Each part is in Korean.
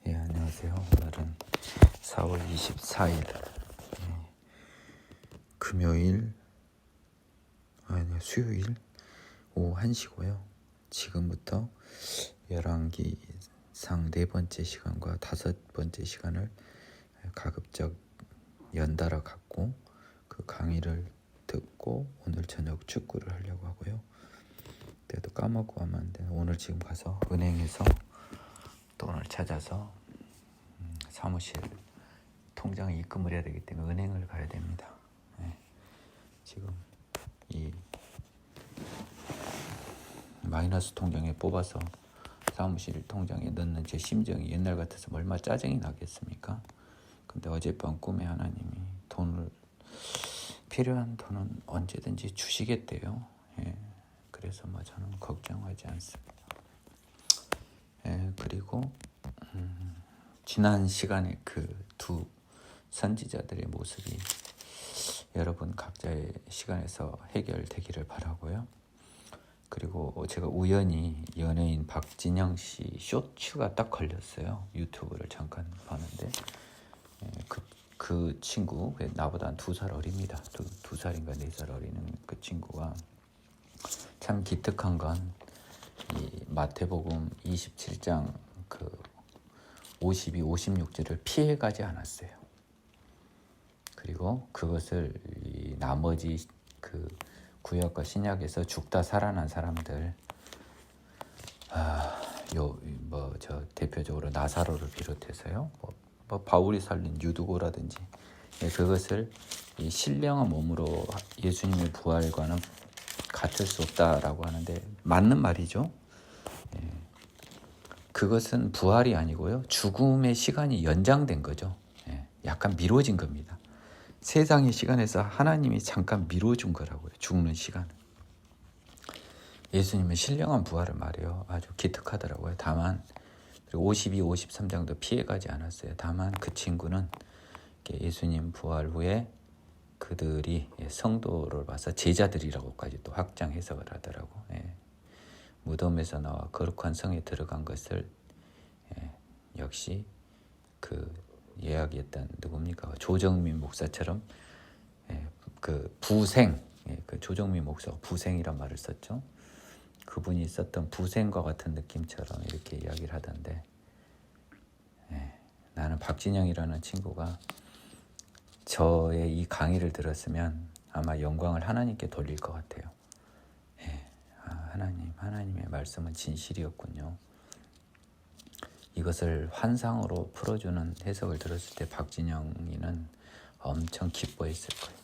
예, 안녕하세요. 오늘은 4월 24일 금요일 수요일 오후 1시고요. 지금부터 열왕기상 네 번째 시간과 다섯 번째 시간을 가급적 연달아 갖고 그 강의를 듣고 오늘 저녁 축구를 하려고 하고요. 그래도 까먹고 하면 안 돼. 오늘 지금 가서 은행에서 돈을 찾아서 사무실 통장에 입금을 해야 되기 때문에 은행을 가야 됩니다. 지금 이 마이너스 통장에 뽑아서 사무실 통장에 넣는 제 심정이 옛날 같아서 얼마나 짜증이 나겠습니까? 근데 어젯밤 꿈에 하나님이 필요한 돈은 언제든지 주시겠대요. 그래서 저는 걱정하지 않습니다. 그리고 지난 시간에 그 두 선지자들의 모습이 여러분 각자의 시간에서 해결되기를 바라고요. 그리고 제가 우연히 연예인 박진영 씨 쇼츠가 딱 걸렸어요. 유튜브를 잠깐 봤는데 그 친구 나보다 한 2살 어립니다. 두 살인가 4살 어리는 그 친구가 참 기특한 건 이 마태복음 27장 그 52, 56절을 피해가지 않았어요. 그리고 그것을 이 나머지 그 구약과 신약에서 죽다 살아난 사람들 대표적으로 나사로를 비롯해서요. 바울이 살린 유두고라든지 그것을 이 신령한 몸으로 예수님의 부활과는 같을 수 없다라고 하는데 맞는 말이죠. 그것은 부활이 아니고요. 죽음의 시간이 연장된 거죠. 약간 미뤄진 겁니다. 세상의 시간에서 하나님이 잠깐 미뤄준 거라고요. 죽는 시간을. 예수님은 신령한 부활을 말해요. 아주 기특하더라고요. 다만 52, 53장도 피해가지 않았어요. 다만 그 친구는 예수님 부활 후에 그들이 성도를 봐서 제자들이라고까지 또 확장 해석을 하더라고. 무덤에서 나와 거룩한 성에 들어간 것을 역시 그 예약했던 누굽니까? 조정민 목사처럼 그 부생, 그 조정민 목사가 부생이란 말을 썼죠. 그분이 썼던 부생과 같은 느낌처럼 이렇게 이야기를 하던데 나는 박진영이라는 친구가 저의 이 강의를 들었으면 아마 영광을 하나님께 돌릴 것 같아요. 하나님의 말씀은 진실이었군요. 이것을 환상으로 풀어주는 해석을 들었을 때 박진영이는 엄청 기뻐했을 거예요.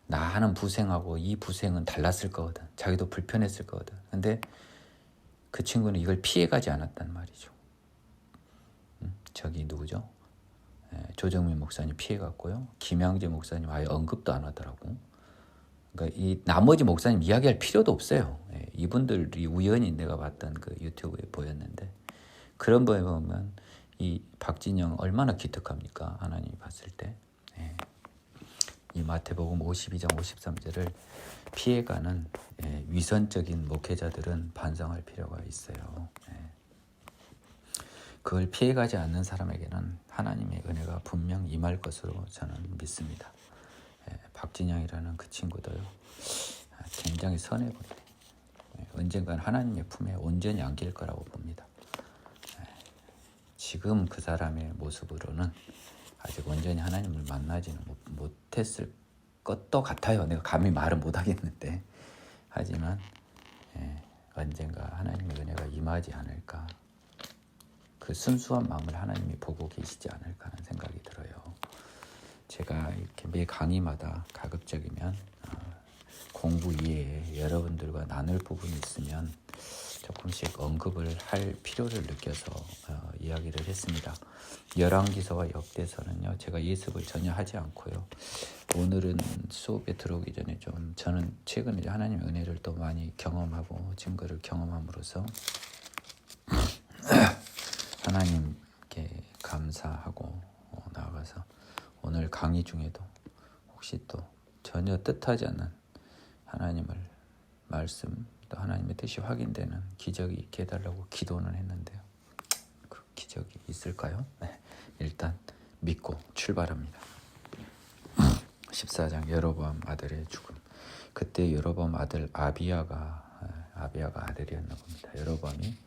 나 하는 부생하고 이 부생은 달랐을 거거든. 자기도 불편했을 거거든. 근데 그 친구는 이걸 피해가지 않았단 말이죠. 저기 누구죠? 조정민 목사님 피해갔고요. 김양재 목사님 아예 언급도 안 하더라고. 그러니까 이 나머지 목사님 이야기할 필요도 없어요. 이분들이 우연히 내가 봤던 그 유튜브에 보였는데 그런 거에 보면 이 박진영 얼마나 기특합니까? 하나님이 봤을 때. 이 마태복음 52장 53절을 피해가는 위선적인 목회자들은 반성할 필요가 있어요. 그걸 피해가지 않는 사람에게는 하나님의 은혜가 분명 임할 것으로 저는 믿습니다. 박진영이라는 그 친구도요. 굉장히 선해 보여요. 언젠간 하나님의 품에 온전히 안길 거라고 봅니다. 지금 그 사람의 모습으로는 아직 온전히 하나님을 만나지는 못했을 것도 같아요. 내가 감히 말은 못하겠는데 하지만 언젠가 하나님의 은혜가 임하지 않을까. 그 순수한 마음을 하나님이 보고 계시지 않을까 하는 생각이 들어요. 제가 이렇게 매 강의마다 가급적이면 공부 이외에 여러분들과 나눌 부분이 있으면 조금씩 언급을 할 필요를 느껴서 이야기를 했습니다. 열왕기서와 역대서는요. 제가 예습을 전혀 하지 않고요. 오늘은 수업에 들어오기 전에 저는 최근에 하나님의 은혜를 또 많이 경험하고 증거를 경험함으로써 하나님께 감사하고 나아가서 오늘 강의 중에도 혹시 또 전혀 뜻하지 않는 하나님을 말씀 또 하나님의 뜻이 확인되는 기적이 있게 해달라고 기도는 했는데요. 기적이 있을까요? 네. 일단 믿고 출발합니다. 14장 여로보암 아들의 죽음. 그때 여로보암 아들 아비야가 아들이었나 봅니다. 여로보암이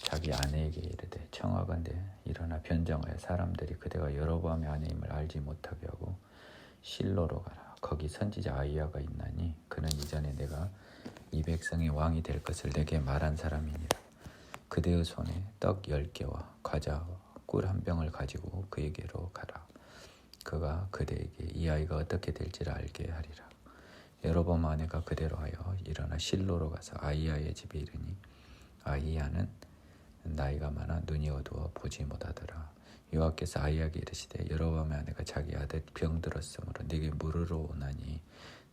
자기 아내에게 이르되 청하건대 일어나 변정하여 사람들이 그대가 여로보암의 아내임을 알지 못하게 하고 실로로 가라. 거기 선지자 아히야가 있나니 그는 이전에 내가 이 백성의 왕이 될 것을 내게 말한 사람이니라. 그대의 손에 떡 10개와 과자와 꿀 한 병을 가지고 그에게로 가라. 그가 그대에게 이 아이가 어떻게 될지를 알게 하리라. 여로보암 아내가 그대로 하여 일어나 실로로 가서 아히야의 집에 이르니 아히야는 나이가 많아 눈이 어두워 보지 못하더라. 여호와께서 아히야에게 이르시되 여로보암의 아내가 자기 아들 병들었으므로 네게 물으러 오나니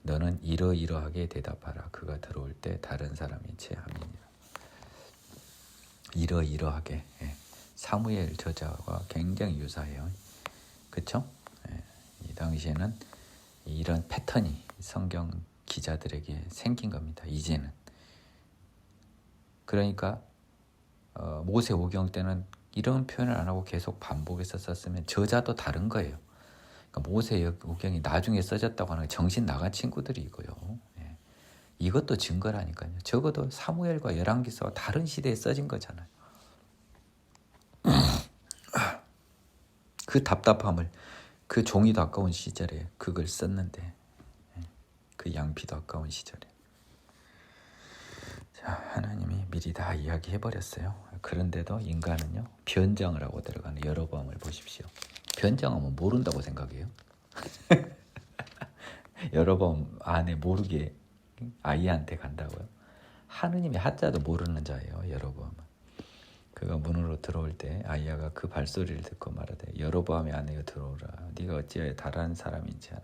너는 이러이러하게 대답하라. 그가 들어올 때 다른 사람이 체함이니라. 이러이러하게. 사무엘 저자와 굉장히 유사해요. 그렇죠? 이 당시에는 이런 패턴이 성경 기자들에게 생긴 겁니다. 이제는. 그러니까 모세 오경 때는 이런 표현을 안 하고 계속 반복해서 썼으면 저자도 다른 거예요. 그러니까 모세 오경이 나중에 써졌다고 하는 정신 나간 친구들이고요. 이것도 증거라니까요. 적어도 사무엘과 열왕기서와 다른 시대에 써진 거잖아요. 그 답답함을 그 종이도 아까운 시절에 그걸 썼는데 그 양피도 아까운 시절에 자, 하나님이 미리 다 이야기해버렸어요. 그런데도 인간은요 변정을 하고 들어가는 여로보암을 보십시오. 변정하면 모른다고 생각해요. 여로보암 안에 모르게 아이한테 간다고요. 하느님이 하자도 모르는 자예요. 여로보암은. 그가 문으로 들어올 때 아이야가 그 발소리를 듣고 말하되 여로보암의 아내여 들어오라. 네가 어찌하여 다른 사람인지 아네.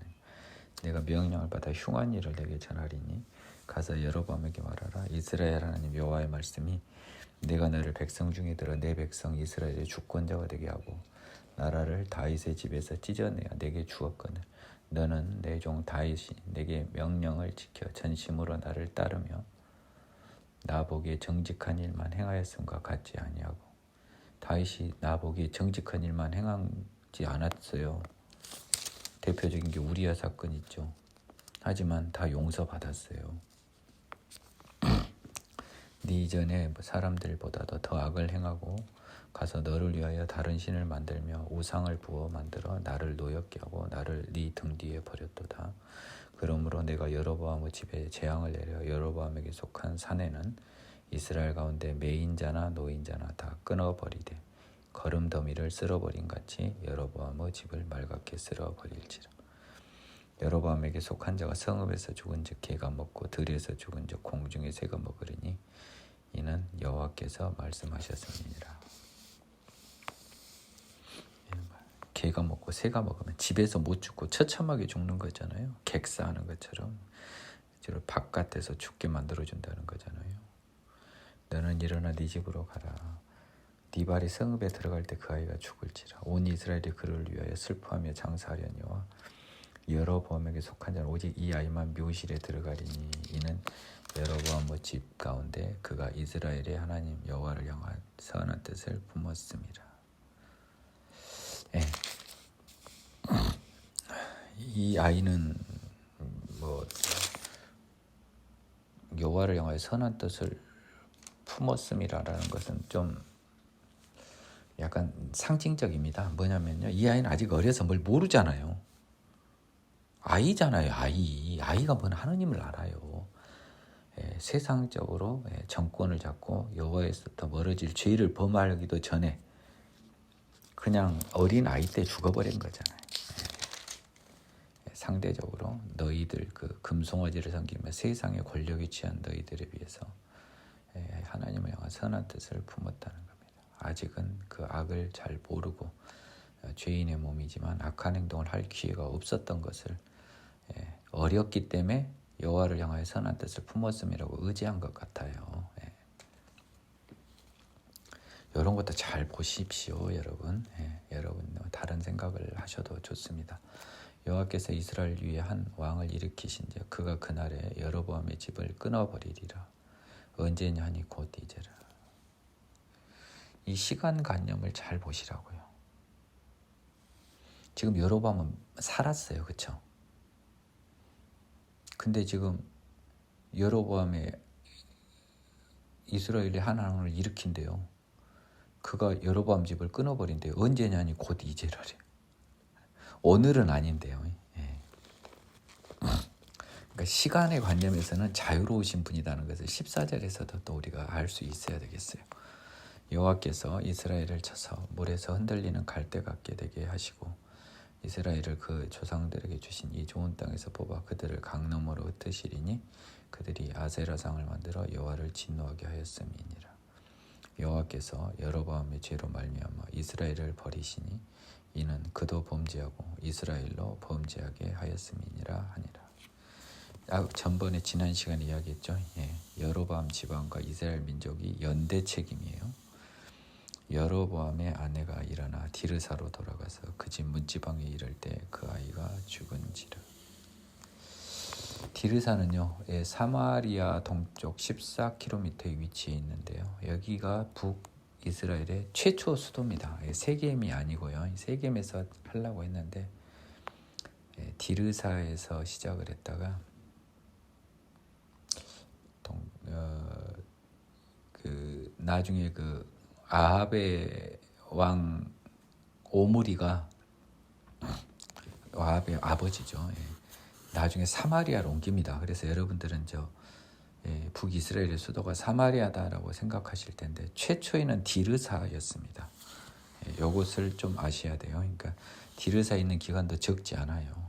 내가 명령을 받아 흉한 일을 내게 전하리니 가서 여로보암에게 말하라. 이스라엘 하나님 여호와의 말씀이 내가 너를 백성 중에 들어 내 백성 이스라엘의 주권자가 되게 하고 나라를 다윗의 집에서 찢어내어 내게 주었거늘 너는 내 종 다윗이 내게 명령을 지켜 전심으로 나를 따르며 나 보기에 정직한 일만 행하였음과 같지 아니하고 다윗이 나 보기에 정직한 일만 행하지 않았어요. 대표적인 게 우리야 사건 있죠. 하지만 다 용서받았어요. 네 이전에 사람들보다도 더 악을 행하고 가서 너를 위하여 다른 신을 만들며 우상을 부어 만들어 나를 노엽게 하고 나를 네 등 뒤에 버렸도다. 그러므로 내가 여로보암의 집에 재앙을 내려 여로보암에게 속한 산에는 이스라엘 가운데 매인자나 노인자나 다 끊어버리되 거름더미를 쓸어버린 같이 여로보암의 집을 말갛게 쓸어버릴지라. 여로보암에게 속한 자가 성읍에서 죽은즉 개가 먹고 들에서 죽은즉 공중의 새가 먹으리니 이는 여호와께서 말씀하셨음이니라. 개가 먹고 새가 먹으면 집에서 못 죽고 처참하게 죽는 거잖아요. 객사하는 것처럼 바깥에서 죽게 만들어준다는 거잖아요. 너는 일어나 네 집으로 가라. 네 발이 성읍에 들어갈 때 그 아이가 죽을지라. 온 이스라엘이 그를 위하여 슬퍼하며 장사하려니와 여로보암에게 속한 자는 오직 이 아이만 묘실에 들어가리니 이는 여로보암의 집 가운데 그가 이스라엘의 하나님 여호와를 향한 선한 뜻을 품었음이라. 이 아이는 여호와를 향하여 선한 뜻을 품었음이라는 것은 좀 약간 상징적입니다. 뭐냐면요, 이 아이는 아직 어려서 뭘 모르잖아요. 아이잖아요. 아이가 뭔 하느님을 알아요. 세상적으로 정권을 잡고 여호와에서부터 멀어질 죄를 범하기도 전에 그냥 어린 아이 때 죽어버린 거잖아요. 상대적으로 너희들 그 금송아지를 섬기며 세상의 권력에 취한 너희들에 비해서 하나님을 향한 선한 뜻을 품었다는 겁니다. 아직은 그 악을 잘 모르고 죄인의 몸이지만 악한 행동을 할 기회가 없었던 것을 어렸기 때문에 여호와를 향하여 선한 뜻을 품었음이라고 의지한 것 같아요. 이런 것도 잘 보십시오, 여러분. 여러분 다른 생각을 하셔도 좋습니다. 여호와께서 이스라엘 위에 한 왕을 일으키신즉 그가 그날에 여로보암의 집을 끊어버리리라. 언제냐 하니 곧 이제라. 이 시간관념을 잘 보시라고요. 지금 여로보암은 살았어요. 그렇죠? 근데 지금 여로보암의 이스라엘이 하나님을 일으킨대요. 그가 여로보암 집을 끊어버린대요. 언제냐니 곧 이제라래. 오늘은 아닌데요. 예. 그러니까 시간의 관념에서는 자유로우신 분이라는 것을 14절에서도 또 우리가 알 수 있어야 되겠어요. 여호와께서 이스라엘을 쳐서 물에서 흔들리는 갈대 같게 되게 하시고 이스라엘을 그 조상들에게 주신 이 좋은 땅에서 뽑아 그들을 강너머로 흩으시리니 그들이 아세라상을 만들어 여호와를 진노하게 하였음이니라. 여호와께서 여로보암의 죄로 말미암아 이스라엘을 버리시니 이는 그도 범죄하고 이스라엘로 범죄하게 하였음이니라 하니라. 전번에 지난 시간에 이야기했죠. 예, 여로보암 지방과 이스라엘 민족이 연대 책임이에요. 여로보암의 아내가 일어나 디르사로 돌아가서 그 집 문지방에 이를 때 그 아이가 죽은지라. 디르사는요, 사마리아 동쪽 14km에 위치해 있는데요. 여기가 북이스라엘의 최초 수도입니다. 세겜이 아니고요. 세겜에서 하려고 했는데 디르사에서 시작을 했다가 나중에 그 아합의 왕 오므리가 아합의 아버지죠. 나중에 사마리아로 옮깁니다. 그래서 여러분들은 북이스라엘의 수도가 사마리아다라고 생각하실 텐데 최초에는 디르사였습니다. 이것을 좀 아셔야 돼요. 그러니까 디르사에 있는 기간도 적지 않아요.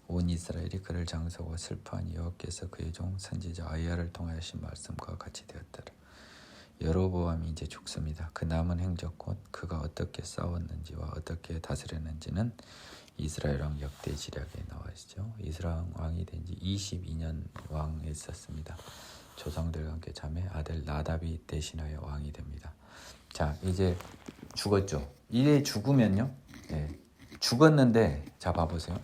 온 이스라엘이 그를 장사하고 슬퍼하니 여호와께서 그의 종 선지자 아이야를 통하여 하신 말씀과 같이 되었더라. 여로보암이 이제 죽습니다. 그 남은 행적 곧 그가 어떻게 싸웠는지와 어떻게 다스렸는지는 이스라엘 왕 역대지략에 나와 있죠. 이스라엘 왕이 된 지 22년 왕에 있었습니다. 조상들과 함께 자매 아들 나답이 대신하여 왕이 됩니다. 자, 이제 죽었죠. 이제 죽으면요. 죽었는데 자 봐보세요.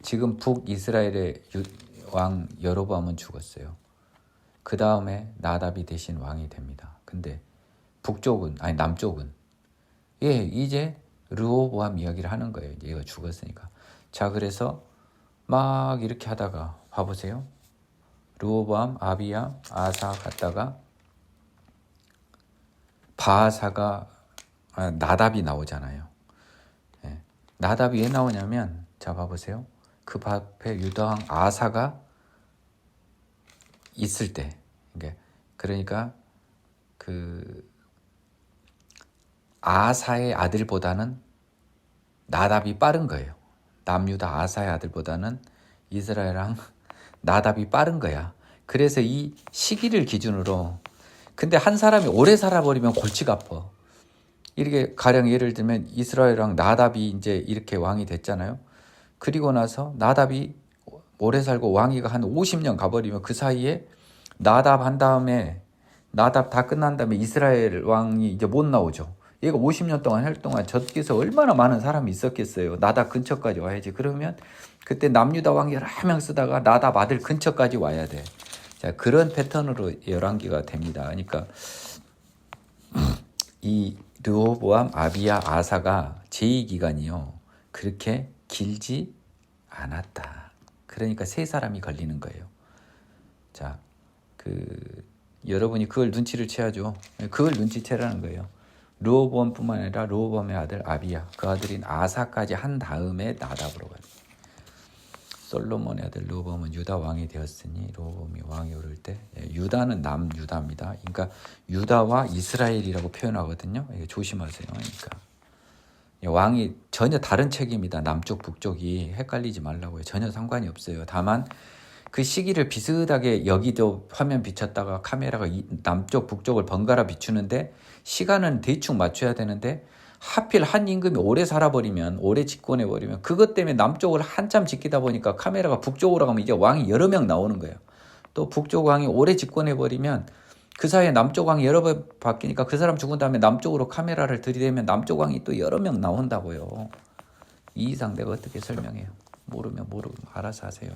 지금 북이스라엘의 왕 여로보암은 죽었어요. 그 다음에 나답이 대신 왕이 됩니다. 근데 남쪽은 이제 르호보암 이야기를 하는 거예요. 얘가 죽었으니까. 자, 그래서 막 이렇게 하다가 봐보세요. 르호보암, 아비야, 아사 갔다가 바아사가 나답이 나오잖아요. 나답이 왜 나오냐면 자 봐보세요. 그 앞에 유다왕 아사가 있을 때, 그러니까 그 아사의 아들보다는 나답이 빠른 거예요. 남유다 아사의 아들보다는 이스라엘 왕 나답이 빠른 거야. 그래서 이 시기를 기준으로 근데 한 사람이 오래 살아버리면 골치가 아파. 이렇게 가령 예를 들면 이스라엘 왕 나답이 이제 이렇게 왕이 됐잖아요. 그리고 나서 나답이 오래 살고 왕위가 한 50년 가버리면 그 사이에 나답 한 다음에 나답 다 끝난 다음에 이스라엘 왕이 이제 못 나오죠. 얘가 50년 동안 할 동안 저기서 얼마나 많은 사람이 있었겠어요. 나답 근처까지 와야지. 그러면 그때 남유다 왕이 여러 명 쓰다가 나답 아들 근처까지 와야 돼. 자, 그런 패턴으로 11기가 됩니다. 그러니까 이 르호보암, 아비야, 아사가 제2기간이요. 그렇게 길지 않았다. 그러니까 세 사람이 걸리는 거예요. 자, 여러분이 그걸 눈치를 채야죠. 그걸 눈치채라는 거예요. 르호보암뿐만 아니라 르호보암의 아들 아비야, 그 아들인 아사까지 한 다음에 나답으로 가요. 솔로몬의 아들 르호보암은 유다 왕이 되었으니 르호보암이 왕이 오를 때 유다는 남유다입니다. 그러니까 유다와 이스라엘이라고 표현하거든요. 조심하세요. 그러니까 왕이 전혀 다른 책임이다. 남쪽 북쪽이 헷갈리지 말라고요. 전혀 상관이 없어요. 다만 그 시기를 비슷하게 여기도 화면 비쳤다가 카메라가 남쪽 북쪽을 번갈아 비추는데 시간은 대충 맞춰야 되는데 하필 한 임금이 오래 살아버리면 오래 집권해버리면 그것 때문에 남쪽을 한참 지키다 보니까 카메라가 북쪽으로 가면 이제 왕이 여러 명 나오는 거예요. 또 북쪽 왕이 오래 집권해버리면 그 사이에 남쪽 왕이 여러 번 바뀌니까 그 사람 죽은 다음에 남쪽으로 카메라를 들이대면 남쪽 왕이 또 여러 명 나온다고요. 이 이상 내가 어떻게 설명해요. 모르면 알아서 하세요.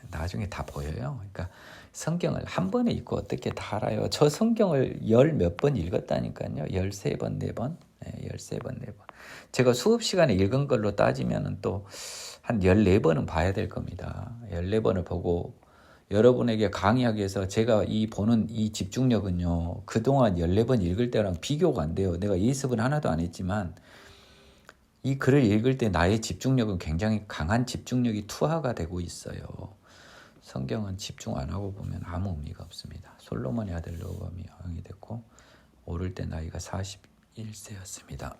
나중에 다 보여요. 그러니까 성경을 한 번에 읽고 어떻게 다 알아요? 저 성경을 열 몇 번 읽었다니까요. 13번, 4번. 13번, 4번. 제가 수업 시간에 읽은 걸로 따지면 또 한 14번은 봐야 될 겁니다. 14번을 보고 여러분에게 강의하기 위해서 제가 보는 이 집중력은요. 그동안 14번 읽을 때랑 비교가 안 돼요. 내가 예습은 하나도 안 했지만 이 글을 읽을 때 나의 집중력은 굉장히 강한 집중력이 투하가 되고 있어요. 성경은 집중 안 하고 보면 아무 의미가 없습니다. 솔로몬의 아들 르호보암이 왕이 됐고 오를 때 나이가 41세였습니다.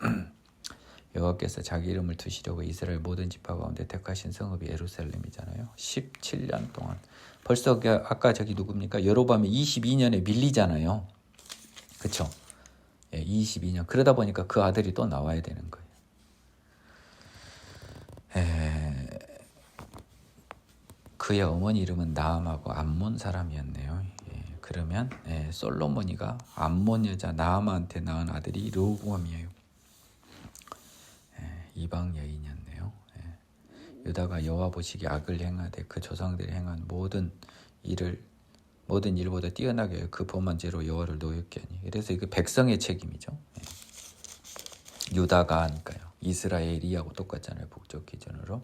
여호와께서 자기 이름을 두시려고 이스라엘 모든 지파 가운데 택하신 성읍이 예루살렘이잖아요. 17년 동안. 벌써 아까 저기 누굽니까? 여로보암이 22년에 밀리잖아요. 그렇죠? 22년. 그러다 보니까 그 아들이 또 나와야 되는 거예요. 그의 어머니 이름은 나암하고 암몬 사람이었네요. 그러면 솔로몬이가 암몬 여자 나암한테 낳은 아들이 르호보암이에요. 이방 여인이었네요. 유다가 여호와 보시기에 악을 행하되 그 조상들이 행한 모든 일보다 뛰어나게 그 범한 죄로 여호와를 노엽게 하니. 그래서 이거 백성의 책임이죠. 유다가 하니까요. 이스라엘이하고 똑같잖아요. 북쪽 기준으로.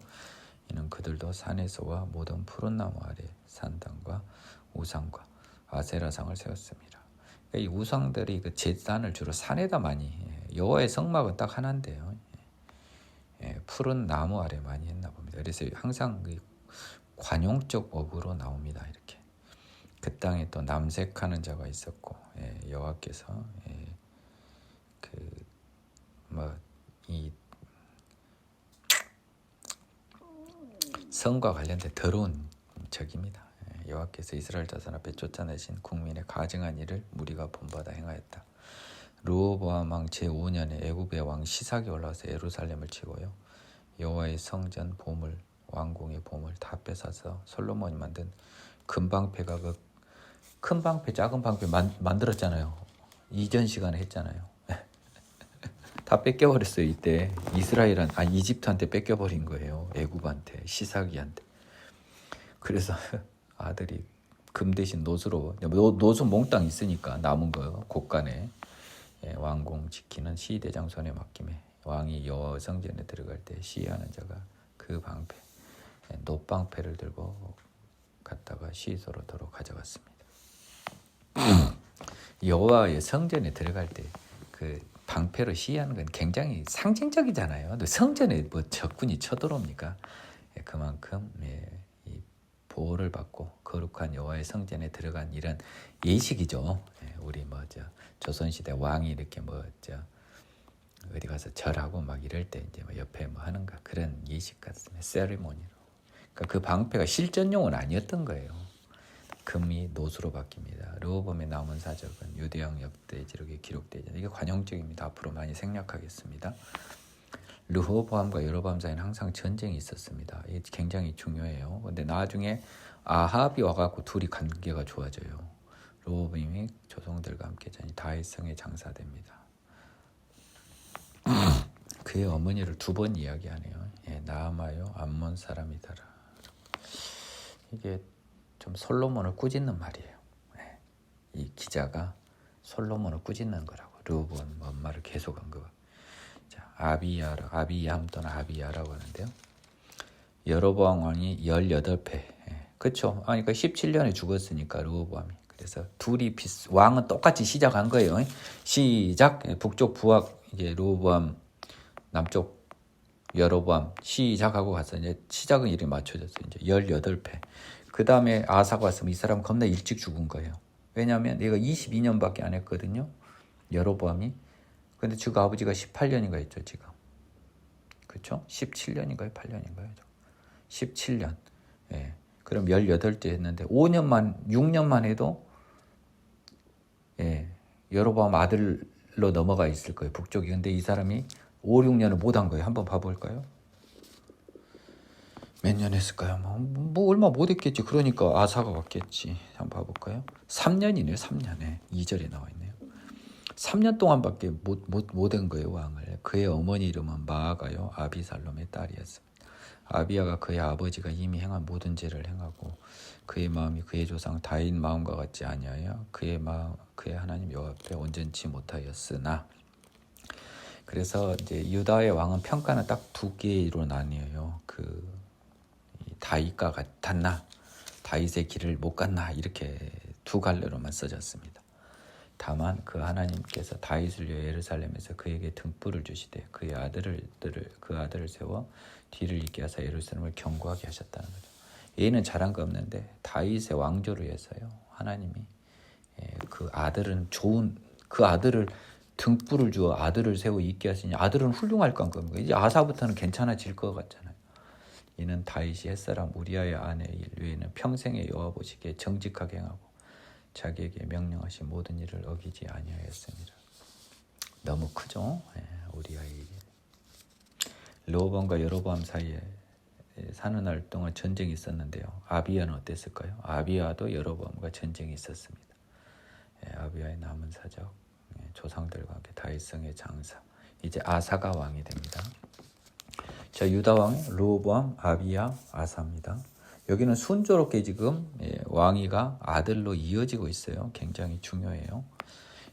이는 그들도 산에서와 모든 푸른 나무 아래 산당과 우상과 아세라상을 세웠습니다. 이 우상들이 그 제단을 주로 산에다 많이 여호와의 성막은 딱 하나인데요. 푸른 나무 아래 많이 했나 봅니다. 그래서 항상 관용적 어구로 나옵니다. 이렇게 그 땅에 또 남색하는 자가 있었고 여호와께서 이 성과 관련된 더러운 적입니다. 여호와께서 이스라엘 자손 앞에 쫓아내신 국민의 가증한 일을 무리가 본받아 행하였다. 르호보암 왕 제5년에 애굽의 왕 시삭이 올라와서 예루살렘을 치고요. 여호와의 성전 보물, 왕궁의 보물 다 뺏어서 솔로몬이 만든 금방패가 그 큰 방패, 작은 방패 만들었잖아요. 이전 시간에 했잖아요. 다 뺏겨버렸어요. 이때 이집트한테 뺏겨버린 거예요. 애굽한테, 시삭이한테. 그래서 아들이 금 대신 노수로, 노수 몽땅 있으니까 남은 거 곳간에 왕궁 지키는 시대장 손에 맡김에 왕이 여호와 성전에 들어갈 때 시위하는 자가 그 방패, 놋방패를 들고 갔다가 시소로 도로 가져갔습니다. 여호와의 성전에 들어갈 때 그 방패로 시위하는 건 굉장히 상징적이잖아요. 근데 성전에 뭐 적군이 쳐들어옵니까? 그만큼 이 보호를 받고 거룩한 여호와의 성전에 들어간 이런 예식이죠. 우리 조선시대 왕이 이렇게 어디 가서 절하고 막 이럴 때 이제 옆에 하는가 그런 예식 같습니다. 세리머니로. 그러니까 그 방패가 실전용은 아니었던 거예요. 금이 노수로 바뀝니다. 르호보암에 남은 사적은 유대왕 역대기록에 기록되지 않아요. 이게 관용적입니다. 앞으로 많이 생략하겠습니다. 르호보암과 여로보암 사이는 항상 전쟁이 있었습니다. 이게 굉장히 중요해요. 근데 나중에 아합이 와갖고 둘이 관계가 좋아져요. 르호보암이 조상들과 함께 다윗성에 장사됩니다. 그의 어머니를 2번 이야기하네요. 나아마요 암몬 사람이더라. 이게 좀 솔로몬을 꾸짖는 말이에요. 이 기자가 솔로몬을 꾸짖는 거라고. 르호보암 엄마를 계속 언급하고. 아비야함 또는 아비야라고 하는데요. 여로보암 왕이 18패. 그렇죠. 그러니까 17년에 죽었으니까 르호보암이. 그래서 둘이 왕은 똑같이 시작한 거예요. 시작. 북쪽 부학 이제 르호보암, 남쪽 여로보암 시작하고 가서 이제 시작은 이렇게 맞춰졌어요. 이제 18패. 그 다음에 아사가 왔으면 이 사람 겁나 일찍 죽은 거예요. 왜냐하면 얘가 22년밖에 안 했거든요. 여로보암이. 근데 지금 아버지가 18년인가 했죠, 지금. 그렇죠? 17년인가요? 8년인가요? 17년. 그럼 18째 했는데 6년만 해도 여로보암 아들로 넘어가 있을 거예요, 북쪽이. 근데 이 사람이 5, 6년을 못 한 거예요. 한번 봐볼까요? 몇 년 했을까요? 뭐 얼마 못 했겠지. 그러니까 아사가 왔겠지. 한번 봐볼까요? 3년이네요. 3년에 2절에 나와 있네요. 3년 동안밖에 못 한 거예요, 왕을. 그의 어머니 이름은 마아가요, 아비살롬의 딸이었습니다. 아비야가 그의 아버지가 이미 행한 모든 죄를 행하고 그의 마음이 그의 조상 다윗 마음과 같지 아니하여 그의 하나님 여호와 앞에 온전치 못하였으나. 그래서 이제 유다의 왕은 평가는 딱 두 개로 나뉘어요. 다윗과 같았나, 다윗의 길을 못 갔나, 이렇게 두 갈래로만 써졌습니다. 다만 그 하나님께서 다윗을 위해 예루살렘에서 그에게 등불을 주시되 그 아들을 세워 뒤를 잇게 하사 예루살렘을 견고하게 하셨다는 거죠. 얘는 잘한 거 없는데 다윗의 왕조를 위해서요, 하나님이 그 아들을 등불을 주어 아들을 세워 있게 하시니 아들은 훌륭할 겁니다. 이제 아사부터는 괜찮아질 것 같잖아요. 이는 다윗이 햇사람 우리아의 아내 일 외에는 평생에 여호와 보시기에 정직하게 행하고 자기에게 명령하신 모든 일을 어기지 아니하였습니다. 너무 크죠? 우리아의 일. 르호보암과 여로보암 사이에 사는 날 동안 전쟁이 있었는데요. 아비야는 어땠을까요? 아비야도 여로보암과 전쟁이 있었습니다. 아비야의 남은 사적, 조상들과 함께 다윗성의 장사. 이제 아사가 왕이 됩니다. 자, 유다 왕이 르호보암, 아비야, 아사입니다. 여기는 순조롭게 지금 왕위가 아들로 이어지고 있어요. 굉장히 중요해요.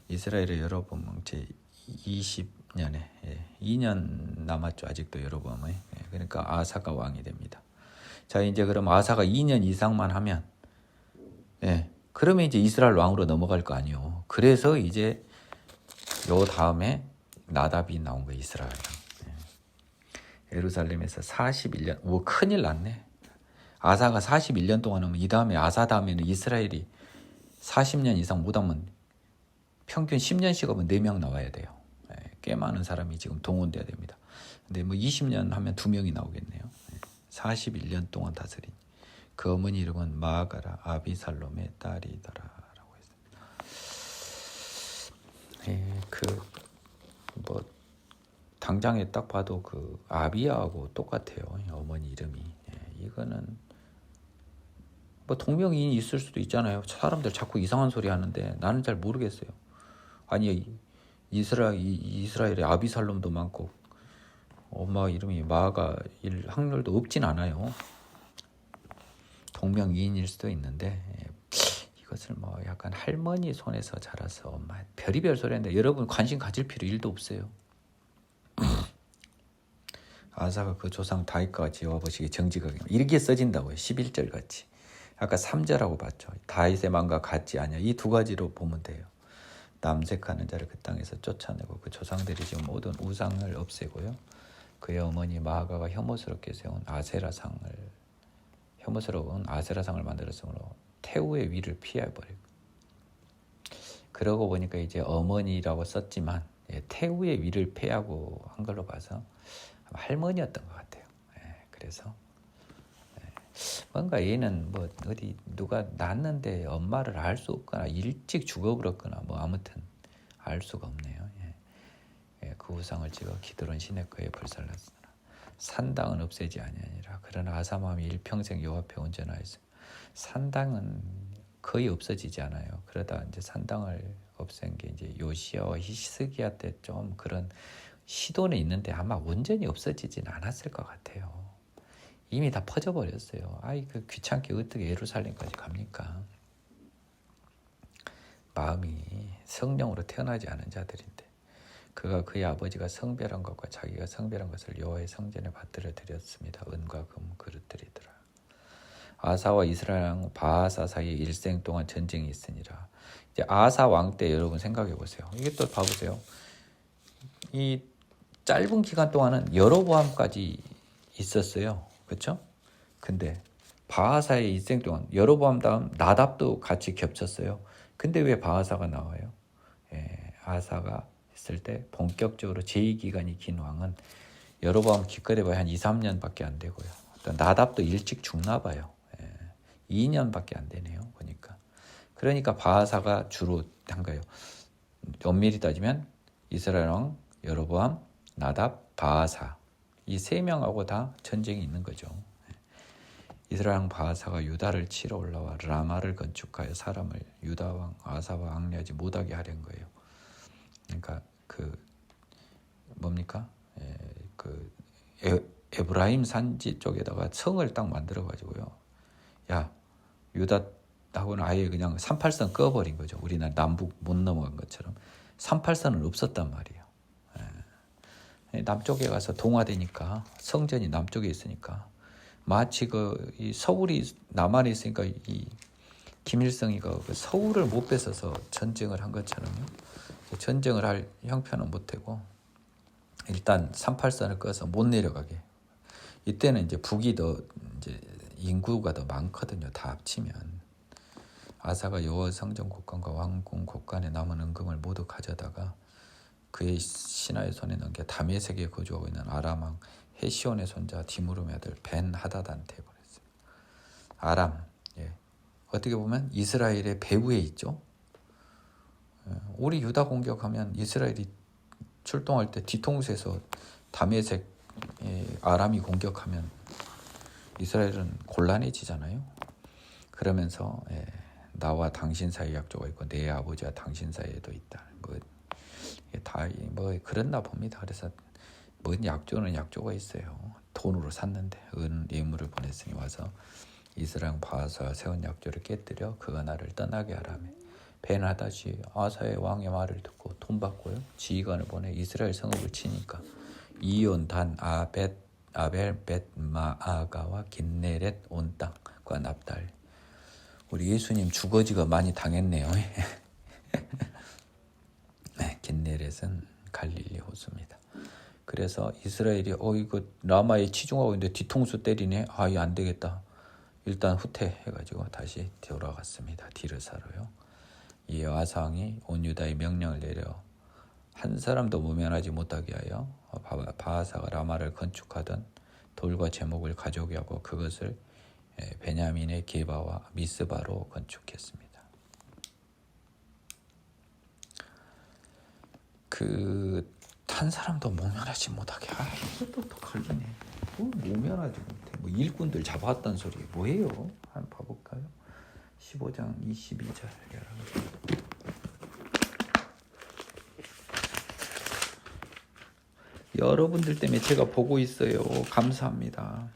이스라엘의 여로보암 제 20년에 2년 남았죠. 아직도 여로보암에. 그러니까 아사가 왕이 됩니다. 자, 이제 그럼 아사가 2년 이상만 하면 그러면 이제 이스라엘 왕으로 넘어갈 거 아니에요. 그래서 이제 요 다음에 나답이 나온 거예요. 이스라엘. 예루살렘에서 41년. 큰일 났네. 아사가 41년 동안 하면 이 다음에 아사 다음에는 이스라엘이 40년 이상 못하면 평균 10년씩 하면 4명 나와야 돼요. 꽤 많은 사람이 지금 동원돼야 됩니다. 근데 뭐 20년 하면 2명이 나오겠네요. 41년 동안 다스린. 그 어머니 이름은 마아가라 아비살롬의 딸이더라라고 했습니다. 당장에 딱 봐도 그 아비야하고 똑같아요. 어머니 이름이. 이거는 뭐 동명이인이 있을 수도 있잖아요. 사람들 자꾸 이상한 소리 하는데 나는 잘 모르겠어요. 아니 이스라엘에 아비살롬도 많고 엄마 이름이 마아가일 확률도 없진 않아요. 동명이인일 수도 있는데 이것을 뭐 약간 할머니 손에서 자라서 엄마 별의별 소리 하는데 여러분 관심 가질 필요 1도 없어요. 아사가 그 조상 다윗과 같이 여호와 보시기에 정직하게 이렇게 써진다고요. 11절 같이. 아까 3절하고 봤죠. 다윗의 마음과 같지 아니야. 이 두 가지로 보면 돼요. 남색하는 자를 그 땅에서 쫓아내고 그 조상들이 지금 모든 우상을 없애고요. 그의 어머니 마아가가 혐오스럽게 세운 혐오스러운 아세라상을 만들었으므로 태우의 위를 피해버리고. 그러고 보니까 이제 어머니라고 썼지만 태우의 위를 피하고 한 걸로 봐서 할머니였던 것 같아요. 그래서 뭔가 얘는 뭐 어디 누가 낳았는데 엄마를 알 수 없거나 일찍 죽어버렸거나 뭐 아무튼 알 수가 없네요. 그 우상을 찍어 기드론 시내가에 불살랐으나 산당은 없애지 아니하니라. 그러나 아사 마음이 일평생 여호와 앞에 온전하였으며 산당은 거의 없어지지 않아요. 그러다 이제 산당을 없앤 게 이제 요시야와 히스기야 때 좀 그런 시도는 있는데 아마 온전히 없어지진 않았을 것 같아요. 이미 다 퍼져버렸어요. 그 귀찮게 어떻게 예루살렘까지 갑니까? 마음이 성령으로 태어나지 않은 자들인데 그가 그의 아버지가 성별한 것과 자기가 성별한 것을 여호와의 성전에 받들어 드렸습니다. 은과 금 그릇들이더라. 아사와 이스라엘 왕 바하사 사이에 일생 동안 전쟁이 있으니라. 이제 아사 왕 때 여러분 생각해 보세요. 이게 또 봐보세요. 이 짧은 기간 동안은 여로보암까지 있었어요. 그렇죠? 근데 바하사의 일생 동안 여로보암 다음 나답도 같이 겹쳤어요. 근데 왜 바하사가 나와요? 아사가 있을 때 본격적으로 제2기간이 긴 왕은 여로보암 기껏 해봐야 한 2, 3년밖에 안 되고요. 나답도 일찍 죽나 봐요. 2년밖에 안 되네요. 보니까. 그러니까 바하사가 주로 한 거예요. 엄밀히 따지면 이스라엘 왕, 여로보암, 나답, 바하사 이 3명하고 다 전쟁이 있는 거죠. 이스라엘 왕 바하사가 유다를 치러 올라와 라마를 건축하여 사람을 유다 왕 아사와 악리하지 못하게 하려는 거예요. 그러니까 뭡니까? 에브라임 산지 쪽에다가 성을 딱 만들어 가지고요. 야, 유다하고는 아예 그냥 38선 꺼버린 거죠. 우리나라 남북 못 넘어간 것처럼 38선은 없었단 말이에요. 남쪽에 가서 동화되니까 성전이 남쪽에 있으니까 마치 이 서울이 남한에 있으니까 이 김일성이가 그 서울을 못 뺏어서 전쟁을 한 것처럼요. 전쟁을 할 형편은 못 되고 일단 38선을 꺼서 못 내려가게. 이때는 이제 북이 더 이제 인구가 더 많거든요. 다 합치면. 아사가 여호와 성전 곳간과 왕궁 곳간에 남은 은금을 모두 가져다가 그의 신하의 손에 넘겨 다메섹에 거주하고 있는 아람 왕 헤시온의 손자 디므름의 아들 벤 하닷한테 보냈습니다. 아람, 예. 어떻게 보면 이스라엘의 배후에 있죠. 우리 유다 공격하면 이스라엘이 출동할 때 뒤통수에서 다메섹 아람이 공격하면 이스라엘은 곤란해지잖아요. 그러면서 나와 당신 사이 약조가 있고 내 아버지와 당신 사이에도 있다. 다 그랬나 봅니다. 그래서 뭔 약조는 약조가 있어요. 돈으로 샀는데 예물을 보냈으니 와서 이스라엘 바하사가 세운 약조를 깨뜨려 그가 나를 떠나게 하라며 벤하닷이 아사의 왕의 말을 듣고 돈 받고요. 지휘관을 보내 이스라엘 성읍을 치니까 이온 단 아벨 벳 마아가와 긴네렛 온 땅과 납달. 우리 예수님 주거지가 많이 당했네요. 긴네렛은 갈릴리 호수입니다. 그래서 이스라엘이 이거 라마에 치중하고 있는데 뒤통수 때리네. 이거 안 되겠다. 일단 후퇴해가지고 다시 돌아갔습니다. 디르사로요. 이 아상이 온 유다의 명령을 내려 한 사람도 무면하지 못하게 하여 바하사가 라마를 건축하던 돌과 제목을 가져오게 하고 그것을 베냐민의 게바와 미스바로 건축했습니다. 한 사람도 모면하지 못하게. 이것도 또 걸리네. 모면하지 못해. 일꾼들 잡아왔단 소리 뭐예요? 한번 봐볼까요? 15장 22절 여러분들 때문에 제가 보고 있어요. 감사합니다.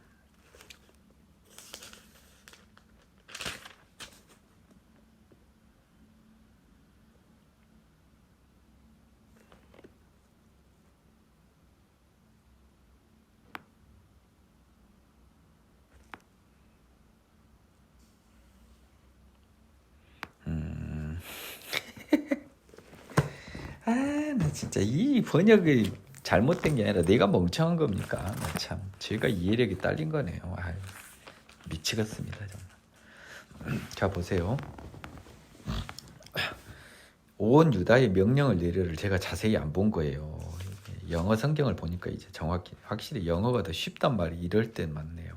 나 진짜 이 번역이 잘못된 게 아니라 내가 멍청한 겁니까? 참 제가 이해력이 딸린 거네요. 미치겠습니다 정말. 자 보세요. 온 유다의 명령을 내려를 제가 자세히 안 본 거예요. 영어 성경을 보니까 이제 정확히 확실히 영어가 더 쉽단 말이 이럴 때 맞네요.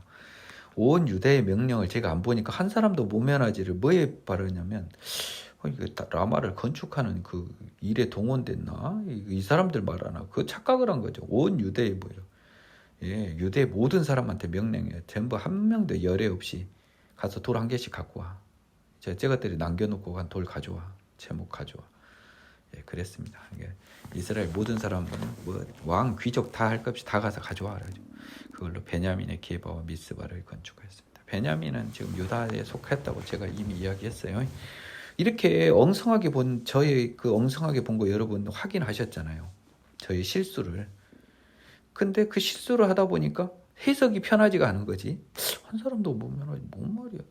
온 유다의 명령을 제가 안 보니까 한 사람도 모면하지를 뭐에 바르냐면 라마를 건축하는 그 일에 동원됐나? 이 사람들 말하나? 그 착각을 한 거죠. 온 유대에 뭐예요? 유대 모든 사람한테 명령해요. 전부 한 명도 열애 없이 가서 돌 한 개씩 갖고 와. 제가들이 남겨놓고 간 돌 가져와. 제목 가져와. 그랬습니다. 이스라엘 모든 사람은 왕 귀족 다 할 것 없이 다 가서 가져와. 그걸로 베냐민의 게바와 미스바를 건축했습니다. 베냐민은 지금 유다에 속했다고 제가 이미 이야기했어요. 이렇게 엉성하게 저희 엉성하게 본 거 여러분 확인하셨잖아요. 저희 실수를. 근데 그 실수를 하다 보니까 해석이 편하지가 않은 거지. 한 사람도 보면 뭔 말이야.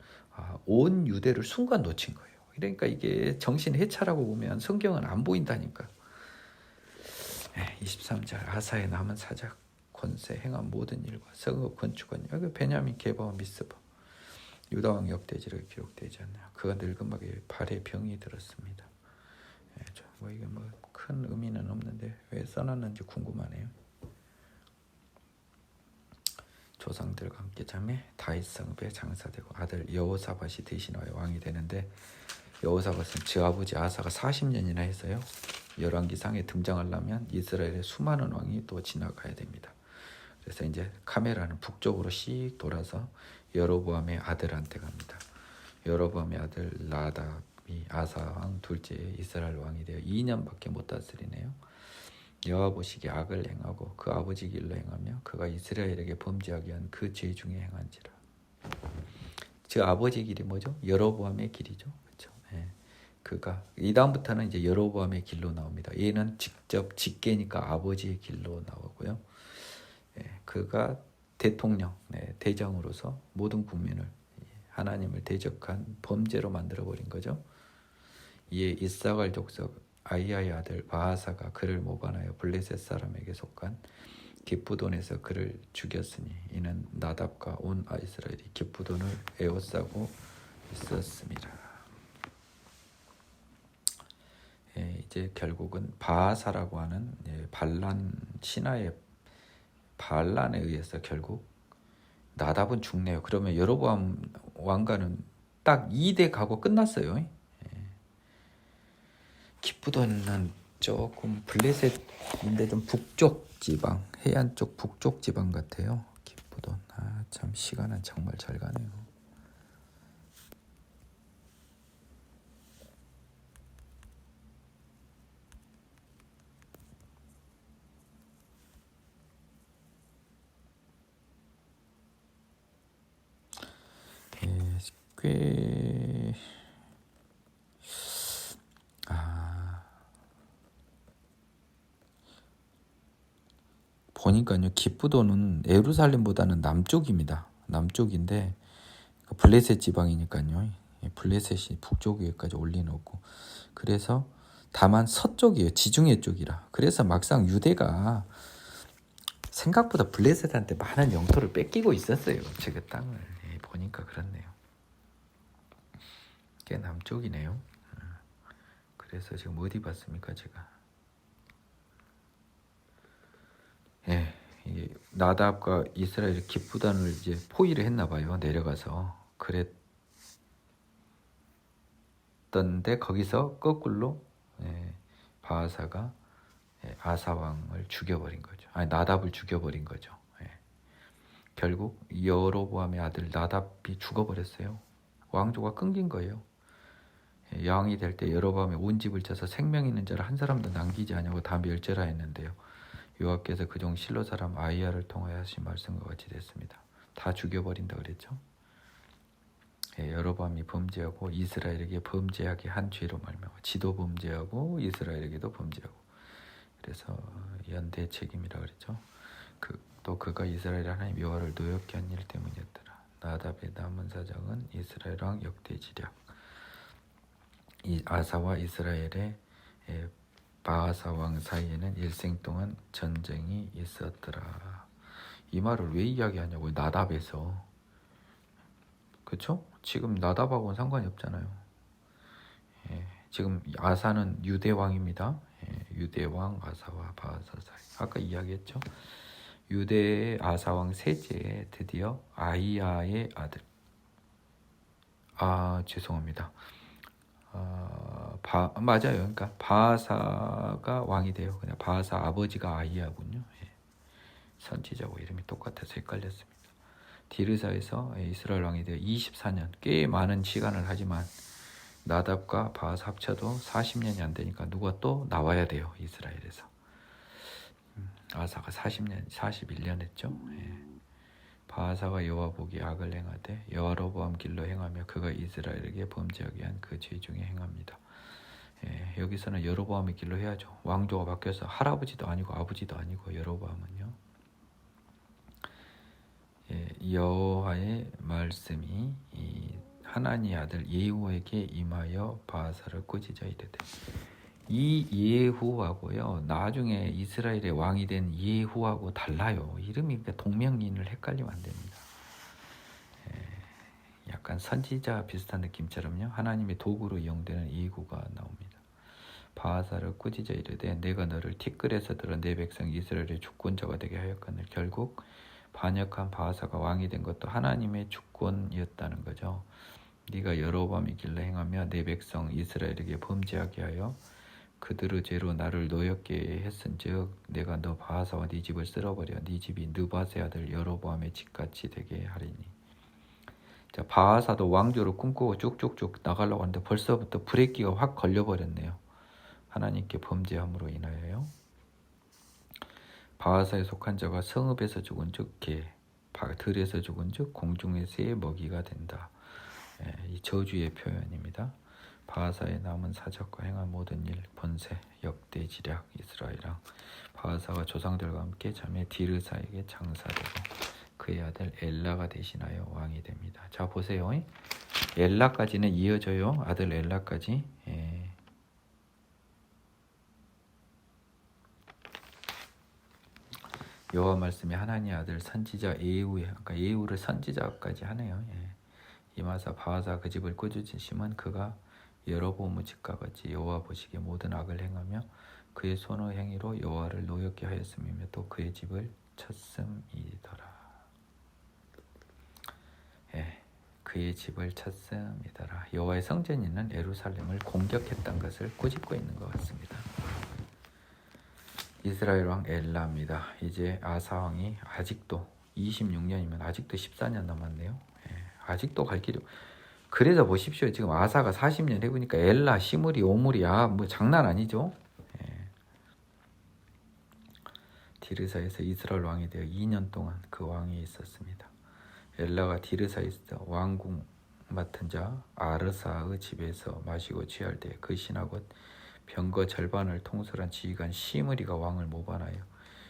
온 유대를 순간 놓친 거예요. 그러니까 이게 정신 해차라고 보면 성경은 안 보인다니까. 23절 아사의 남은 사작 권세 행한 모든 일과 성읍 건축은 여기 베냐민 게바와 미스바 유다왕 역대지를 기록되지 않나요? 그가 늙음하게 발에 병이 들었습니다. 이게 큰 의미는 없는데 왜 써놨는지 궁금하네요. 조상들과 함께 잠에 다윗 성읍에 장사되고 아들 여호사밧이 대신하여 왕이 되는데 여호사밧은 제 아버지 아사가 40년이나 해서요. 열왕기상에 등장하려면 이스라엘의 수많은 왕이 또 지나가야 됩니다. 그래서 이제 카메라는 북쪽으로 씩 돌아서 여로보암의 아들한테 갑니다. 여로보암의 아들 라답이 아사 왕 둘째 이스라엘 왕이 되어 2년밖에 못 다스리네요. 여호와 보시기에 악을 행하고 그 아버지 길로 행하며 그가 이스라엘에게 범죄하게 한 그 죄 중에 행한지라. 저 아버지 길이 뭐죠? 여로보암의 길이죠. 그렇죠? 예. 그가 이 다음부터는 이제 여로보암의 길로 나옵니다. 얘는 직접 직계니까 아버지의 길로 나오고요. 예. 그가 대통령, 대장으로서 모든 국민을 하나님을 대적한 범죄로 만들어 버린 거죠. 이에 이사갈 족속 아이야의 아들 바하사가 그를 모반하여 블레셋 사람에게 속한 기쁘돈에서 그를 죽였으니 이는 나답과 온 이스라엘이 기쁘돈을 에워싸고 있었습니다. 이제 결국은 바하사라고 하는 반란 신하의 반란에 의해서 결국 나답은 죽네요. 그러면 여로보암 왕가는 딱 2대 가고 끝났어요. 기쁘돈은 조금 블레셋인데 좀 북쪽 지방, 해안 쪽 북쪽 지방 같아요. 기쁘돈. 참 시간은 정말 잘 가네요. 꽤 보니까요, 기쁘돈은 예루살렘보다는 남쪽입니다. 남쪽인데 블레셋 지방이니까요. 블레셋이 북쪽에까지 올리놓고 그래서 다만 서쪽이에요. 지중해 쪽이라. 그래서 막상 유대가 생각보다 블레셋한테 많은 영토를 뺏기고 있었어요. 제그 땅을. 보니까 그렇네요. 꽤 남쪽이네요. 그래서 지금 어디 봤습니까, 제가? 이게 나답과 이스라엘이 기쁘단을 이제 포위를 했나 봐요. 내려가서 그랬던데 거기서 거꾸로 바하사가 아사 왕을 죽여버린 거죠. 아니 나답을 죽여버린 거죠. 결국 여로보암의 아들 나답이 죽어버렸어요. 왕조가 끊긴 거예요. 왕이 될 때 여로보암의 온 집을 쳐서 생명 있는 자를 한 사람도 남기지 아니하고 다 멸절하 했는데요. 여호와께서 그종 실로 사람 아이야를 통하여 하신 말씀과 같이 됐습니다. 다 죽여버린다 그랬죠. 여로보암이 범죄하고 이스라엘에게 범죄하게 한 죄로 말미암아 지도 범죄하고 이스라엘에게도 범죄하고 그래서 연대 책임이라 그랬죠. 또 그가 이스라엘 하나님 여호와를 노엽게 한 일 때문이었더라. 나답의 남은 사정은 이스라엘 왕 역대지략. 이 아사와 이스라엘의 바하사 왕 사이에는 일생 동안 전쟁이 있었더라. 이 말을 왜 이야기하냐고요. 나답에서. 그렇죠? 지금 나답하고는 상관이 없잖아요. 지금 아사는 유대 왕입니다. 유대 왕 아사와 바하사 사이. 아까 이야기했죠. 유대의 아사 왕 세제에 드디어 아이야의 아들. 죄송합니다. 맞아요. 그러니까 바하사가 왕이 돼요. 그냥 바하사 아버지가 아이야군요. 선지자고 이름이 똑같아서 헷갈렸습니다. 디르사에서 이스라엘 왕이 되어 24년 꽤 많은 시간을 하지만 나답과 바하사 합쳐도 40년이 안 되니까 누가 또 나와야 돼요. 이스라엘에서. 아사가 41년 했죠. 바하사가 여호와 보기에 악을 행하되 여로보암 길로 행하며 그가 이스라엘에게 범죄하게 한 그 죄 중에 행합니다. 여기서는 여로보암의 길로 해야죠. 왕조가 바뀌어서 할아버지도 아니고 아버지도 아니고 여로보암은요. 여호와의 말씀이 하나님의 아들 예후에게 임하여 바하사를 꾸짖어 이르되. 이 예후하고요 나중에 이스라엘의 왕이 된 예후하고 달라요. 이름이 동명이인을 헷갈리면 안 됩니다. 약간 선지자 비슷한 느낌처럼요 하나님의 도구로 이용되는 예후가 나옵니다. 바하사를 꾸짖어 이르되 내가 너를 티끌에서 들어 내 백성 이스라엘의 주권자가 되게 하였거늘. 결국 반역한 바하사가 왕이 된 것도 하나님의 주권이었다는 거죠. 네가 여로보암의 길로 행하며 내 백성 이스라엘에게 범죄하게 하여 그들의 죄로 나를 노엽게 했은즉 내가 너 바하사와 네 집을 쓸어버려 네 집이 느밧의 아들 여로보암의 집같이 되게 하리니. 자, 바하사도 왕조를 꿈꾸고 쭉쭉쭉 나가려고 하는데 벌써부터 브레이크가 확 걸려버렸네요. 하나님께 범죄함으로 인하여요. 바하사에 속한 자가 성읍에서 죽은즉 개, 들에서 죽은즉 공중의 새의 먹이가 된다. 이 저주의 표현입니다. 바하사의 남은 사적과 행한 모든 일, 번세, 역대, 지략, 이스라엘왕 바하사가 조상들과 함께 자매 디르사에게 장사되고 그의 아들 엘라가 대신하여 왕이 됩니다. 자 보세요. 엘라까지는 이어져요. 아들 엘라까지. 여호와 말씀이 하나님의 아들 선지자 예후에, 그러니까 예후를 선지자까지 하네요. 이마사 바하사 그 집을 꾸짖으시면 그가 여로보암의 집과 같이 여호와 보시기에 모든 악을 행하며 그의 손의 행위로 여호와를 노엽게 하였음이며 또 그의 집을 쳤음이더라. 그의 집을 쳤음이더라. 여호와의 성전이 있는 예루살렘을 공격했던 것을 꾸짖고 있는 것 같습니다. 이스라엘 왕 엘라입니다. 이제 아사 왕이 아직도 26년이면 아직도 14년 남았네요. 아직도 갈 길이. 그래서 보십시오. 지금 아사가 40년 해보니까 엘라, 시므리, 오므리, 뭐 장난 아니죠. 디르사에서 이스라엘 왕이 되어 2년 동안 그 왕이 있었습니다. 엘라가 디르사에서 왕궁 맡은 자 아르사의 집에서 마시고 취할 때 그 신하 곧 병거 절반을 통솔한 지휘관 시므리가 왕을 모반하여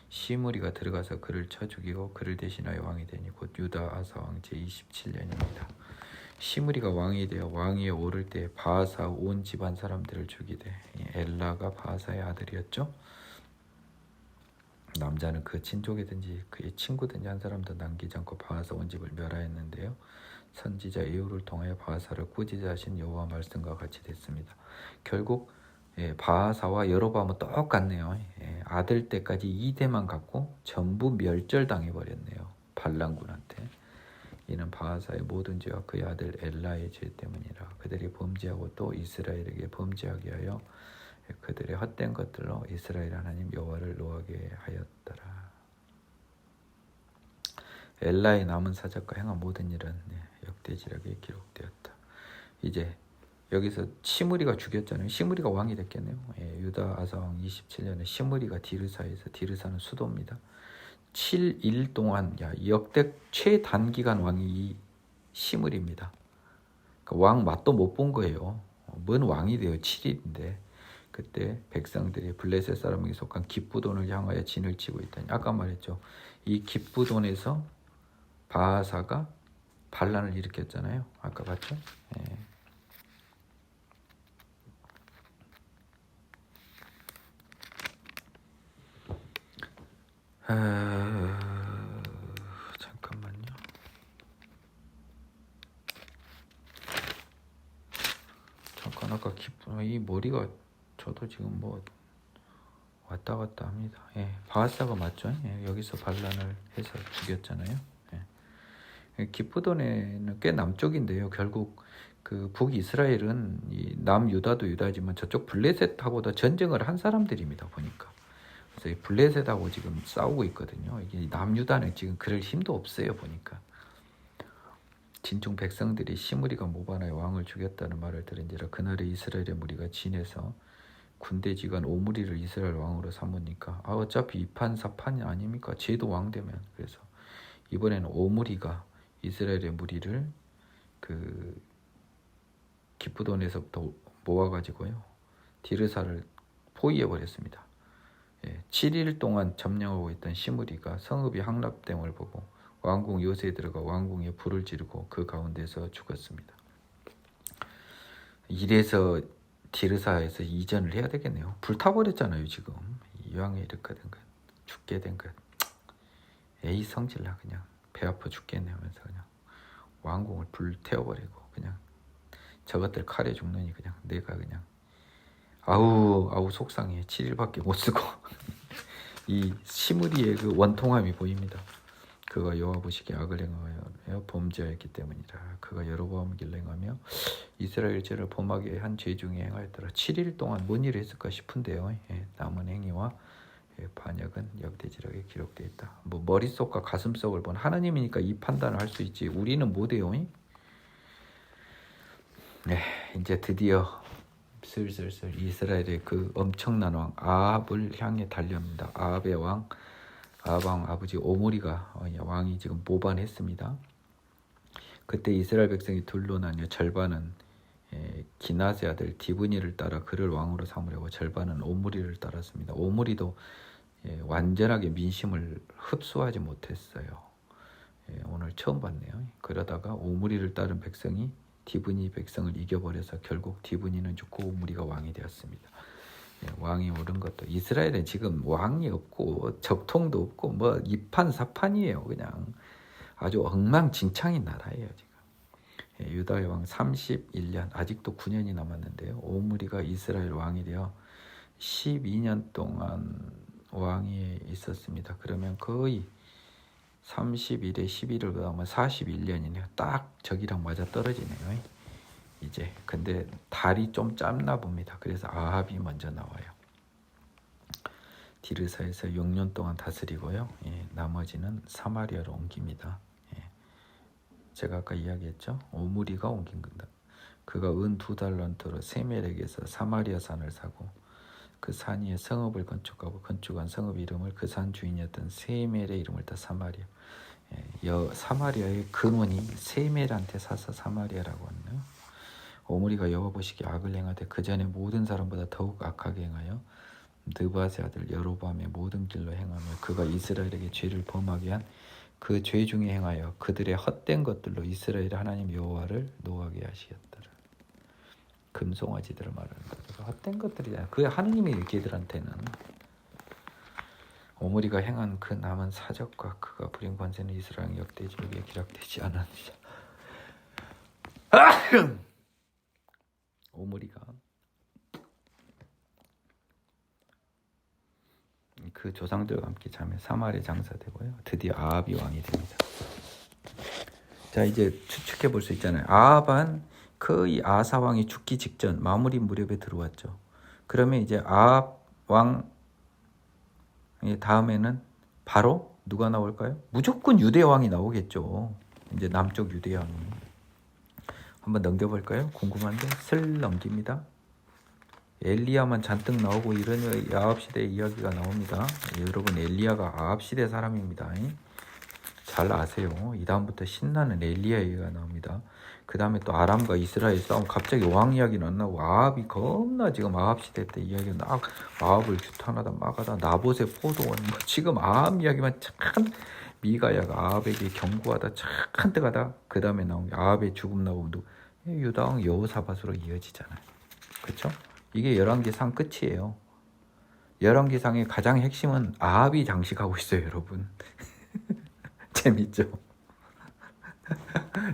시므리가 들어가서 그를 쳐 죽이고 그를 대신하여 왕이 되니 곧 유다 아사 왕 제27년입니다. 시므리가 왕이 되어 왕위에 오를 때 바하사 온 집안 사람들을 죽이되 엘라가 바하사의 아들이었죠. 남자는 그 친족이든지 그의 친구든지 한 사람도 남기지 않고 바하사 온 집을 멸하였는데요. 선지자 예후를 통하여 바하사를 꾸짖으신 여호와 말씀과 같이 됐습니다. 결국 바하사와 여로보암은 똑같네요. 아들 때까지 2대만 갖고 전부 멸절당해 버렸네요. 반란군한테. 이는 바하사의 모든 죄와 그의 아들 엘라의 죄 때문이라. 그들이 범죄하고 또 이스라엘에게 범죄하게 하여 그들의 헛된 것들로 이스라엘 하나님 여호와를 노하게 하였더라. 엘라의 남은 사적과 행한 모든 일은 역대지략에 기록되었다. 이제 여기서 시므리가 죽였잖아요. 시므리가 왕이 됐겠네요. 유다 아사 왕 27년에 시므리가 디르사에서, 디르사는 수도입니다. 7일 동안 역대 최단기간 왕이 이 시므리입니다. 그러니까 왕 맛도 못 본 거예요. 뭔 왕이 돼요. 7일인데. 그때 백성들이 블레셋 사람에게 속한 기쁘돈을 향하여 진을 치고 있다니. 아까 말했죠. 이 기쁘돈에서 바하사가 반란을 일으켰잖아요. 아까 봤죠? 잠깐만요. 잠깐 아까 이 머리가 저도 지금 뭐 왔다 갔다 합니다. 바하사가 맞죠? 여기서 반란을 해서 죽였잖아요. 기프돈에는 꽤 남쪽인데요. 결국 그 북이스라엘은 이 남유다도 유다지만 저쪽 블레셋하고도 전쟁을 한 사람들입니다. 보니까. 그래서 이 블레셋하고 지금 싸우고 있거든요. 이게 남유다는 지금 그럴 힘도 없어요. 보니까. 진중 백성들이 시므리가 모반하여 왕을 죽였다는 말을 들은지라 그날에 이스라엘의 무리가 진에서 군대 지간 오므리를 이스라엘 왕으로 삼으니까 어차피 이판사판이 아닙니까? 쟤도 왕 되면. 그래서 이번에는 오므리가 이스라엘의 무리를 그 기프돈에서부터 모아가지고요 디르사를 포위해 버렸습니다. 7일 동안 점령하고 있던 시므리가 성읍이 함락됨을 보고 왕궁 요새에 들어가 왕궁에 불을 지르고 그 가운데서 죽었습니다. 이래서 디르사에서 이전을 해야 되겠네요. 불타버렸잖아요. 지금 이왕에 이렇게 된 것, 죽게 된 것. 에이 성질나 그냥 배 아파 죽겠네 하면서 그냥 왕궁을 불태워버리고 그냥 저것들 칼에 죽느니 그냥 내가 그냥 아우 속상해. 7일밖에 못 쓰고 이 시므리의 그 원통함이 보입니다. 그가 여호와 보시기에 악을 행하여 범죄하였기 때문이라. 그가 여로보암을 행하며 이스라엘 죄를 범하게 한 죄 중에 행하였더라. 7일 동안 뭔 일을 했을까 싶은데요. 남은 행위와 반역은 역대지략에 기록되어 있다. 뭐 머릿속과 가슴속을 본 하나님이니까 이 판단을 할 수 있지 우리는 못해요. 이제 드디어 슬슬 이스라엘의 그 엄청난 왕 아합을 향해 달려옵니다. 아합의 왕 아방 아버지 오므리가 왕이 지금 모반했습니다. 그때 이스라엘 백성이 둘로 나뉘어 절반은 기낫의 아들 디브니를 따라 그를 왕으로 삼으려고 절반은 오므리를 따랐습니다. 오므리도 완전하게 민심을 흡수하지 못했어요. 오늘 처음 봤네요. 그러다가 오므리를 따른 백성이 디브니 백성을 이겨버려서 결국 디브니는 죽고 오므리가 왕이 되었습니다. 왕이 오른 것도 이스라엘은 지금 왕이 없고 적통도 없고 뭐 이판사판이에요. 그냥 아주 엉망진창인 나라예요. 지금 유다의 왕 31년 아직도 9년이 남았는데요. 오므리가 이스라엘 왕이 되어 12년 동안 왕이 있었습니다. 그러면 거의 31에 11을 더하면 41년이네요. 딱 저기랑 맞아 떨어지네요. 이제 근데 달이 좀 짧나 봅니다. 그래서 아합이 먼저 나와요. 디르사에서 6년 동안 다스리고요. 나머지는 사마리아로 옮깁니다. 제가 아까 이야기했죠. 오므리가 옮긴 건다. 그가 은 2달란트로 세멜에게서 사마리아 산을 사고 그 산 위에 성읍을 건축하고 건축한 성읍 이름을 그 산 주인이었던 세멜의 이름을 따 사마리아. 사마리아의 근원이 세멜한테 사서 사마리아라고 하네요. 오므리가 여호와 보시기에 악을 행하되 그 전에 모든 사람보다 더욱 악하게 행하여 느밧의 아들 여로보암의 모든 길로 행하며 그가 이스라엘에게 죄를 범하게 한 그 죄 중에 행하여 그들의 헛된 것들로 이스라엘 하나님 여호와를 노하게 하시었더라. 금송아지들을 말하는 거죠. 헛된 것들이잖아요. 그 하느님이 걔들한테는 오므리가 행한 그 남은 사적과 그가 부린 권세는 이스라엘 역대지에 기록되지 않았느냐. 오므리가 그 조상들과 함께 자매 사마리아 장사되고요. 드디어 아합이 왕이 됩니다. 자, 이제 추측해 볼 수 있잖아요. 아합은 거의 아사 왕이 죽기 직전 마무리 무렵에 들어왔죠. 그러면 이제 아합 왕 다음에는 바로 누가 나올까요? 무조건 유대 왕이 나오겠죠. 이제 남쪽 유대 왕이. 한번 넘겨볼까요? 궁금한데 슬 넘깁니다. 엘리야만 잔뜩 나오고 이런 아합 시대 이야기가 나옵니다. 여러분 엘리야가 아합 시대 사람입니다. 잘 아세요. 이 다음부터 신나는 엘리야 얘기가 나옵니다. 그 다음에 또 아람과 이스라엘 싸움 갑자기 왕 이야기는 안 나오고 아합이 겁나 지금 아합 시대 때 이야기가 나 아합을 규탄하다 막하다 나봇의 포도원 뭐 지금 아합 이야기만 참 미가야가 아합에게 경고하다 참 뜨가다 그 다음에 나온 게 아합의 죽음 나오고 유다왕 여호사밧으로 이어지잖아요. 그렇죠? 이게 열왕기상 끝이에요. 열왕기상의 가장 핵심은 아합이 장식하고 있어요, 여러분. 재밌죠?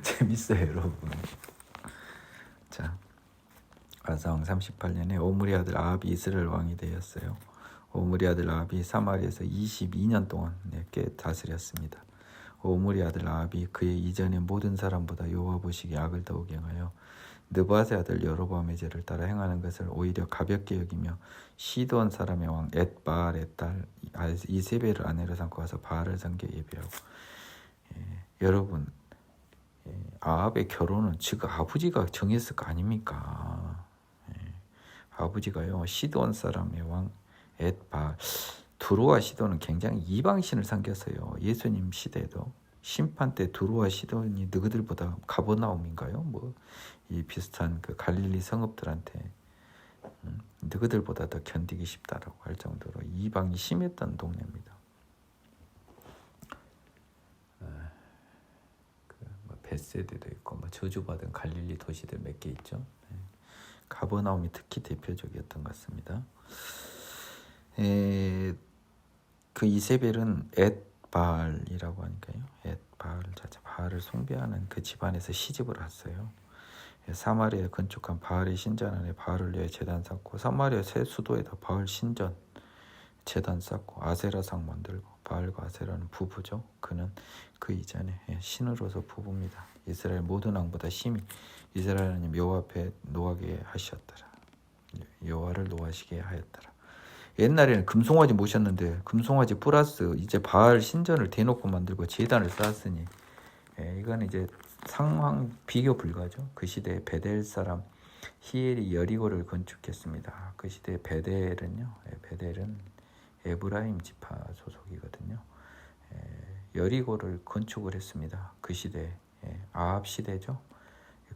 재밌어요, 여러분. 자, 아사왕 38년에 오므리 아들 아합이 이스라엘 왕이 되었어요. 오므리 아들 아합이 사마리아에서 22년 동안 꽤 다스렸습니다. 오므리 아들 아합이 그의 이전의 모든 사람보다 여호와 보시기에 악을 더욱 행하여 느밧의 아들 여로보암의 죄를 따라 행하는 것을 오히려 가볍게 여기며 시돈 사람의 왕 엣바알의 딸 이세벨을 아내로 삼고 와서 바알을 섬겨 예배하고. 여러분 아합의 결혼은 지금 아버지가 정했을 거 아닙니까? 아버지가요 시돈 사람의 왕 엣바알 두루와 시돈은 굉장히 이방신을 섬겼어요. 예수님 시대에도 심판 때 두루와 시돈이 너희들보다 가버나움인가요? 뭐 이 비슷한 그 갈릴리 성읍들한테 너희들보다 더 견디기 쉽다라고 할 정도로 이방이 심했던 동네입니다. 뭐 베세드도 있고 뭐 저주받은 갈릴리 도시들 몇 개 있죠. 가버나움이 특히 대표적이었던 것 같습니다. 그 이세벨은 엣바알이라고 하니까요. 엣바알 자체 바알을 숭배하는 그 집안에서 시집을 왔어요. 사마리아에 건축한 바알의 신전 안에 바알을 위해 제단 쌓고 사마리아 새 수도에다 바알 신전 제단 쌓고 아세라상 만들고 바알과 아세라는 부부죠. 그는 그 이전에 신으로서 부부입니다. 이스라엘 모든 왕보다 심히 이스라엘 하나님 여호와 앞에 노하게 하셨더라. 여호와를 노하시게 하였더라. 옛날에는 금송아지 모셨는데 금송아지 플러스 이제 바알 신전을 대놓고 만들고 제단을 쌓았으니 이건 이제 상황 비교 불가죠. 그 시대에 베델 사람 히엘이 여리고를 건축했습니다. 그 시대에 베델은 에브라임 지파 소속이거든요. 여리고를 건축을 했습니다. 그 시대, 아합 시대죠.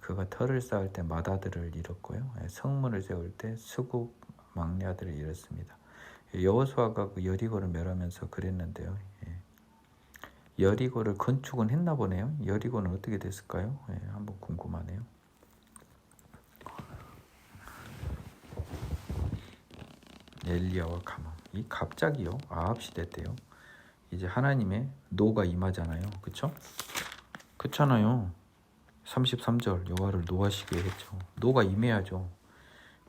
그가 터를 쌓을 때 맏아들을 잃었고요. 성문을 세울 때 수국 막내 아들을 잃었습니다. 여호수아가 그 여리고를 멸하면서 그랬는데요. 여리고를 건축은 했나 보네요. 여리고는 어떻게 됐을까요? 한번 궁금하네요. 엘리야와 가뭄. 이 갑자기요. 아합 시대 때요. 이제 하나님의 노가 임하잖아요. 그쵸? 그렇잖아요. 33절 여호와를 노하시게 했죠. 노가 임해야죠.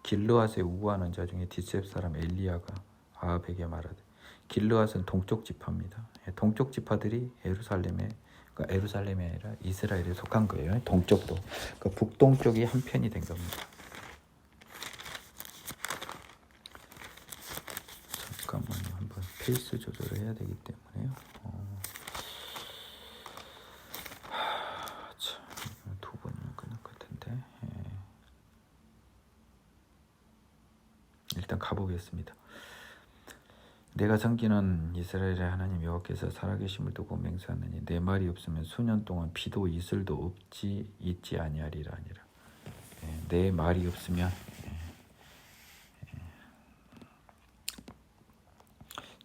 길르앗에 우고하는 자 중에 뒷셉 사람 엘리야가 아합에게 말하되, 길르앗은 동쪽 지파입니다. 동쪽 지파들이 예루살렘에, 그러니까 에루살렘이 아니라 이스라엘에 속한 거예요. 동쪽도, 그러니까 북동쪽이 한 편이 된 겁니다. 잠깐만요. 한번 페이스 조절을 해야 되기 때문에요. 두 번이면 끝날 것 같은데. 일단 가보겠습니다. 내가 섬기는 이스라엘의 하나님 여호와께서 살아계심을 두고 맹세하느니 내 말이 없으면 수년 동안 비도 이슬도 있지 아니하리라. 내 말이 없으면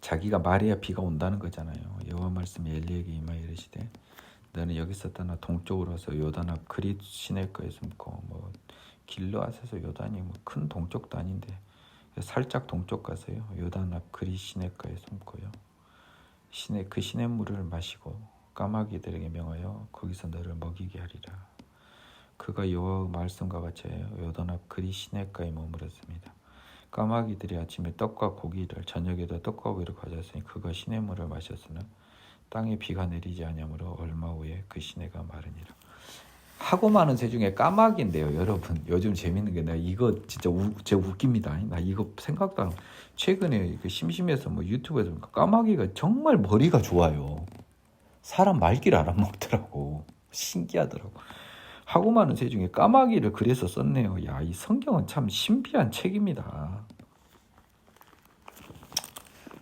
자기가 말해야 비가 온다는 거잖아요. 여호와 말씀이 엘리에게 임하여 이르시되 너는 여기서 떠나 동쪽으로 와서 요단 앞 그릿 시내가에 숨고, 뭐 길르앗에서 요단이 뭐 큰 동쪽도 아닌데 살짝 동쪽 가서요. 요단 앞 그릿 시내가에 숨고요. 그 시냇물을 마시고 까마귀들에게 명하여 거기서 너를 먹이게 하리라. 그가 여호와의 말씀과 같이 요단 앞 그릿 시내가에 머물렀습니다. 까마귀들이 아침에 떡과 고기를, 저녁에도 떡과 고기를 가져왔으니 그가 시냇물을 마셨으나 땅에 비가 내리지 아니하므로 얼마 후에 그 시내가 마르니라. 하고 많은 새 중에 까마귀인데요, 여러분. 요즘 재밌는 게, 내가 이거 진짜 제가 웃깁니다. 나 이거 생각도 안 하고, 최근에 그 심심해서 뭐 유튜브에서 보니까 까마귀가 정말 머리가 좋아요. 사람 말귀를 알아먹더라고. 신기하더라고. 하고 많은 새 중에 까마귀를 그래서 썼네요. 야, 이 성경은 참 신비한 책입니다.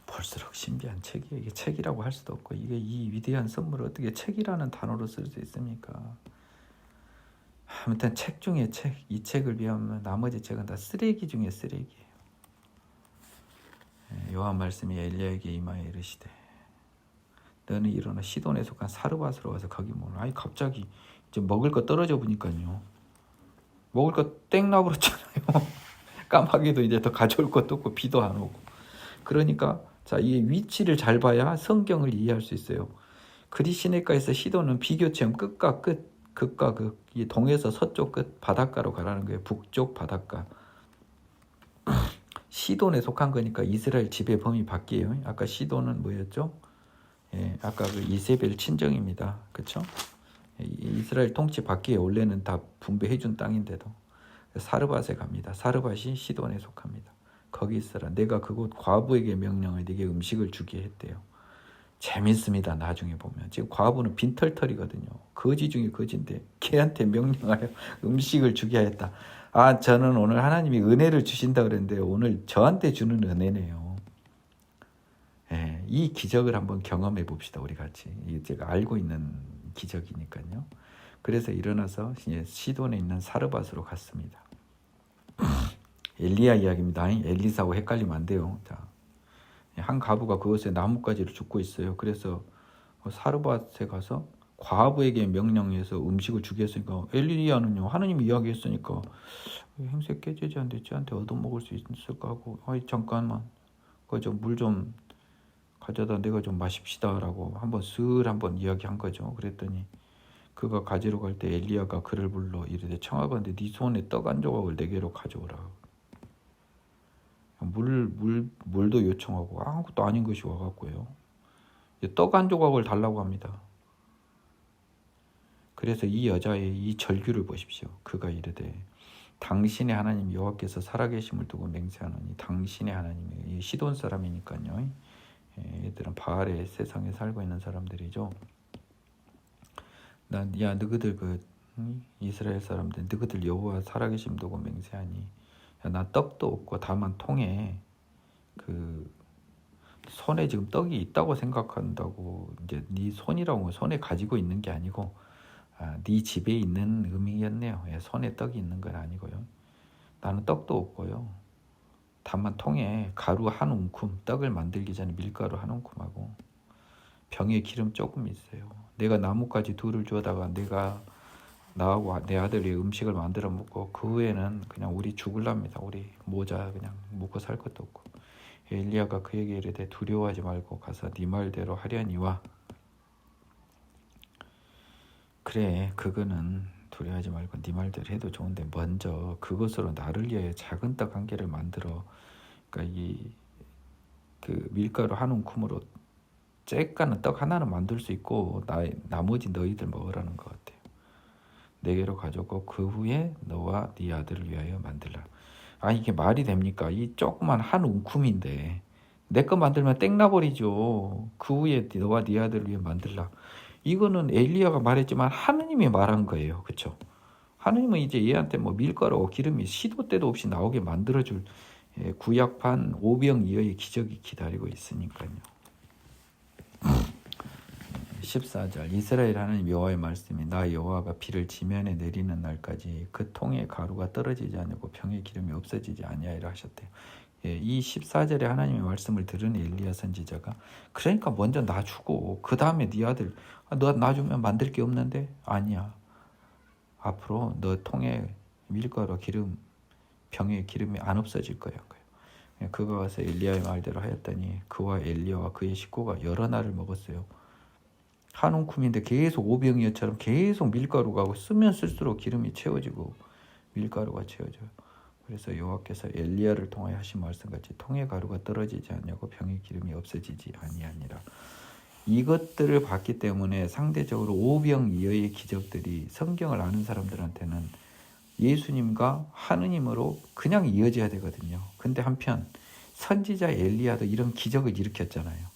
볼수록 신비한 책이에요. 이게 책이라고 할 수도 없고, 이게 이 위대한 선물을 어떻게 책이라는 단어로 쓸 수 있습니까? 아무튼 책 중에 책, 이 책을 비하면 나머지 책은 다 쓰레기 중에 쓰레기예요. 여호와 말씀이 엘리야에게 임하여 이르시되 너는 일어나 시돈에 속한 사르밧으로 가서 거기 머물라. 아니 갑자기 이제 먹을 거 떨어져 보니까요. 먹을 거 땡 나버렸잖아요. 까마귀도 이제 더 가져올 것도 없고 비도 안 오고. 그러니까 자, 이 위치를 잘 봐야 성경을 이해할 수 있어요. 그릿 시내가에서 시돈은 비교체험 끝과 끝, 극과 극, 이 동에서 서쪽 끝 바닷가로 가라는 거예요. 북쪽 바닷가. 시돈에 속한 거니까 이스라엘 지배 범위 밖이에요. 아까 시돈은 뭐였죠? 아까 그 이세벨 친정입니다. 그렇죠? 이스라엘 통치 밖이에요. 원래는 다 분배해준 땅인데도. 사르밧에 갑니다. 사르밧이 시돈에 속합니다. 거기 있어라. 내가 그곳 과부에게 명령을 네게 음식을 주게 했대요. 재밌습니다. 나중에 보면. 지금 과부는 빈털털이거든요. 거지 중에 거지인데 걔한테 명령하여 음식을 주게 하였다. 아, 저는 오늘 하나님이 은혜를 주신다 그랬는데 오늘 저한테 주는 은혜네요. 이 기적을 한번 경험해 봅시다. 우리 같이. 제가 알고 있는 기적이니까요. 그래서 일어나서 시돈에 있는 사르밧으로 갔습니다. 엘리야 이야기입니다. 엘리사하고 헷갈리면 안 돼요. 자, 한 과부가 그곳에 나뭇가지를 줍고 있어요. 그래서 사르밧에 가서 과부에게 명령해서 음식을 주게 했으니까 엘리야는요, 하느님이 이야기했으니까 행세 깨지지 않는데 쟤한테 얻어먹을 수 있을까 하고, 잠깐만 그저 물 좀 가져다 내가 좀 마십시다 라고 한번 이야기한 거죠. 그랬더니 그가 가지러 갈 때 엘리야가 그를 불러 이르되 청하건대 네 손에 떡 한 조각을 내게로 가져오라. 물도 요청하고 아무것도 아닌 것이 와갖고요. 떡 한 조각을 달라고 합니다. 그래서 이 여자의 이 절규를 보십시오. 그가 이르되 당신의 하나님 여호와께서 살아계심을 두고 맹세하노니, 당신의 하나님이, 이 시돈 사람이니까요. 얘들은 바알의 세상에 살고 있는 사람들이죠. 야 너희들 이스라엘 사람들, 너희들 여호와 살아계심 두고 맹세하니, 야, 나 떡도 없고 다만 통에 손에 지금 떡이 있다고 생각한다고 이제 네 손이라고 손에 가지고 있는 게 아니고 네 집에 있는 의미였네요. 예, 손에 떡이 있는 건 아니고요. 나는 떡도 없고요. 다만 통에 가루 한 움큼, 떡을 만들기 전에 밀가루 한 움큼하고 병에 기름 조금 있어요. 내가 나뭇가지 둘을 주워다가 내가 나하고 내 아들이 음식을 만들어 먹고 그 후에는 그냥 우리 죽을랍니다. 우리 모자 그냥 먹고 살 것도 없고. 엘리야가 그에게 이르되 두려워하지 말고 가서 네 말대로 하려니와. 그래, 그거는 두려워하지 말고 네 말대로 해도 좋은데 먼저 그것으로 나를 위하여 작은 떡 한 개를 만들어. 그러니까 그 밀가루 한 움큼으로 쬐까는 떡 하나는 만들 수 있고 나머지 너희들 먹으라는 것 같아요. 내게로 가져오고 그 후에 너와 네 아들을 위하여 만들라. 이게 말이 됩니까? 이 조그만 한 움큼인데 내 거 만들면 땡나버리죠. 그 후에 너와 네 아들을 위해 만들라. 이거는 엘리야가 말했지만 하느님이 말한 거예요. 그렇죠? 하느님은 이제 얘한테 뭐 밀가루와 기름이 시도 때도 없이 나오게 만들어줄 구약판 오병이어의 기적이 기다리고 있으니까요. 14절 이스라엘 하나님 여호와의 말씀이 나 여호와가 비를 지면에 내리는 날까지 그 통에 가루가 떨어지지 않고 병에 기름이 없어지지 아니하리라 하셨대요. 이 14절에 하나님의 말씀을 들은 엘리야 선지자가 그러니까 먼저 나 주고 그 다음에 네 아들 너 놔주면 만들 게 없는데 아니야. 앞으로 너 통에 밀가루 기름 병에 기름이 안 없어질 거야. 그가 가서 엘리야의 말대로 하였더니 그와 엘리야와 그의 식구가 여러 날을 먹었어요. 한 움큼인데 계속 오병이어처럼 계속 밀가루가 쓰면 쓸수록 기름이 채워지고 밀가루가 채워져요. 그래서 여호와께서 엘리야를 통하여 하신 말씀같이 통에 가루가 떨어지지 않냐고 병에 기름이 없어지지 아니하니라. 이것들을 봤기 때문에 상대적으로 오병이어의 기적들이 성경을 아는 사람들한테는 예수님과 하느님으로 그냥 이어져야 되거든요. 근데 한편 선지자 엘리야도 이런 기적을 일으켰잖아요.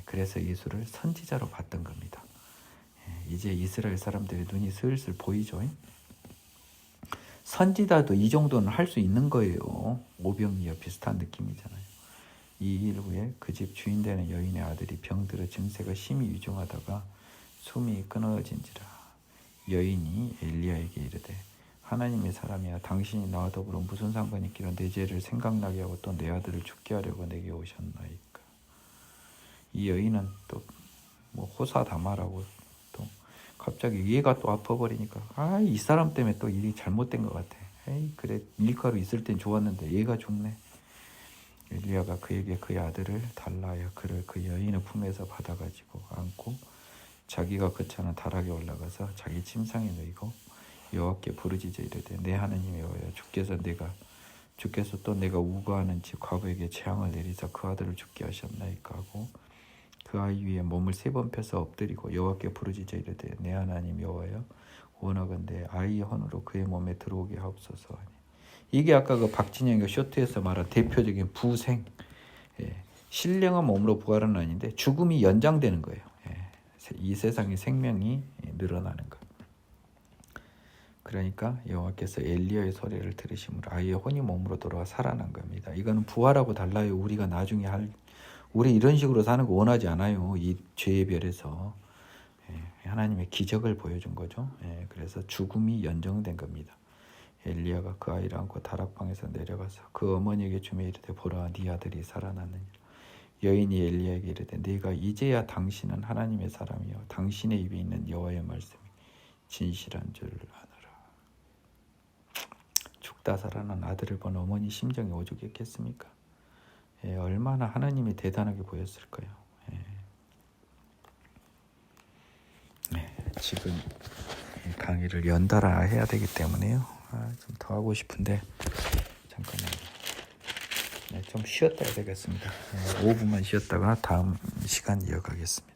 그래서 예수를 선지자로 봤던 겁니다. 이제 이스라엘 사람들의 눈이 슬슬 보이죠. 선지자도 이 정도는 할 수 있는 거예요. 오병이어 비슷한 느낌이잖아요. 이 일 후에 그 집 주인 되는 여인의 아들이 병들어 증세가 심히 위중하다가 숨이 끊어진지라. 여인이 엘리야에게 이르되 하나님의 사람이야 당신이 나와 더불어 무슨 상관이 있기로 내 죄를 생각나게 하고 또 내 아들을 죽게 하려고 내게 오셨나이까. 이 여인은 또 뭐 호사다마라고 또 갑자기 얘가 또 아파버리니까 이 사람 때문에 또 일이 잘못된 것 같아. 그래 밀가루 있을 땐 좋았는데 얘가 죽네. 엘리야가 그에게 그의 아들을 달라 하여 그를 그 여인의 품에서 받아가지고 안고 자기가 거처하는 다락에 올라가서 자기 침상에 누이고 여호와께 부르짖어 이르되 내 하나님 여호와여 주께서 또 내가 우거하는 집 과부에게 재앙을 내리사 그 아들을 죽게 하셨나이까 하고 그 아이 위에 몸을 3번 펴서 엎드리고 여호와께 부르짖어 이르되 내 하나님 여호와여 원하건대 아이의 혼으로 그의 몸에 들어오게 하옵소서 하니. 이게 아까 그 박진영이 쇼트에서 말한 대표적인 부생. 신령한 몸으로 부활은 아닌데 죽음이 연장되는 거예요. 이 세상의 생명이 늘어나는 것. 그러니까 여호와께서 엘리야의 소리를 들으심으로 아이의 혼이 몸으로 돌아와 살아난 겁니다. 이거는 부활하고 달라요. 우리가 나중에 우리 이런 식으로 사는 거 원하지 않아요. 이 죄의 별에서 하나님의 기적을 보여준 거죠. 그래서 죽음이 연정된 겁니다. 엘리야가 그 아이를 안고 다락방에서 내려가서 그 어머니에게 주며 이르되 보라 네 아들이 살아났느니라. 여인이 엘리야에게 이르되 네가 이제야 당신은 하나님의 사람이요 당신의 입에 있는 여호와의 말씀이 진실한 줄 아노라. 죽다 살아난 아들을 본 어머니 심정이 오죽했겠습니까? 얼마나 하나님이 대단하게 보였을까요? 지금 강의를 연달아 해야 되기 때문에요. 좀 더 하고 싶은데 잠깐만요. 좀 쉬었다 해야 되겠습니다. 5분만 쉬었다가 다음 시간 이어가겠습니다.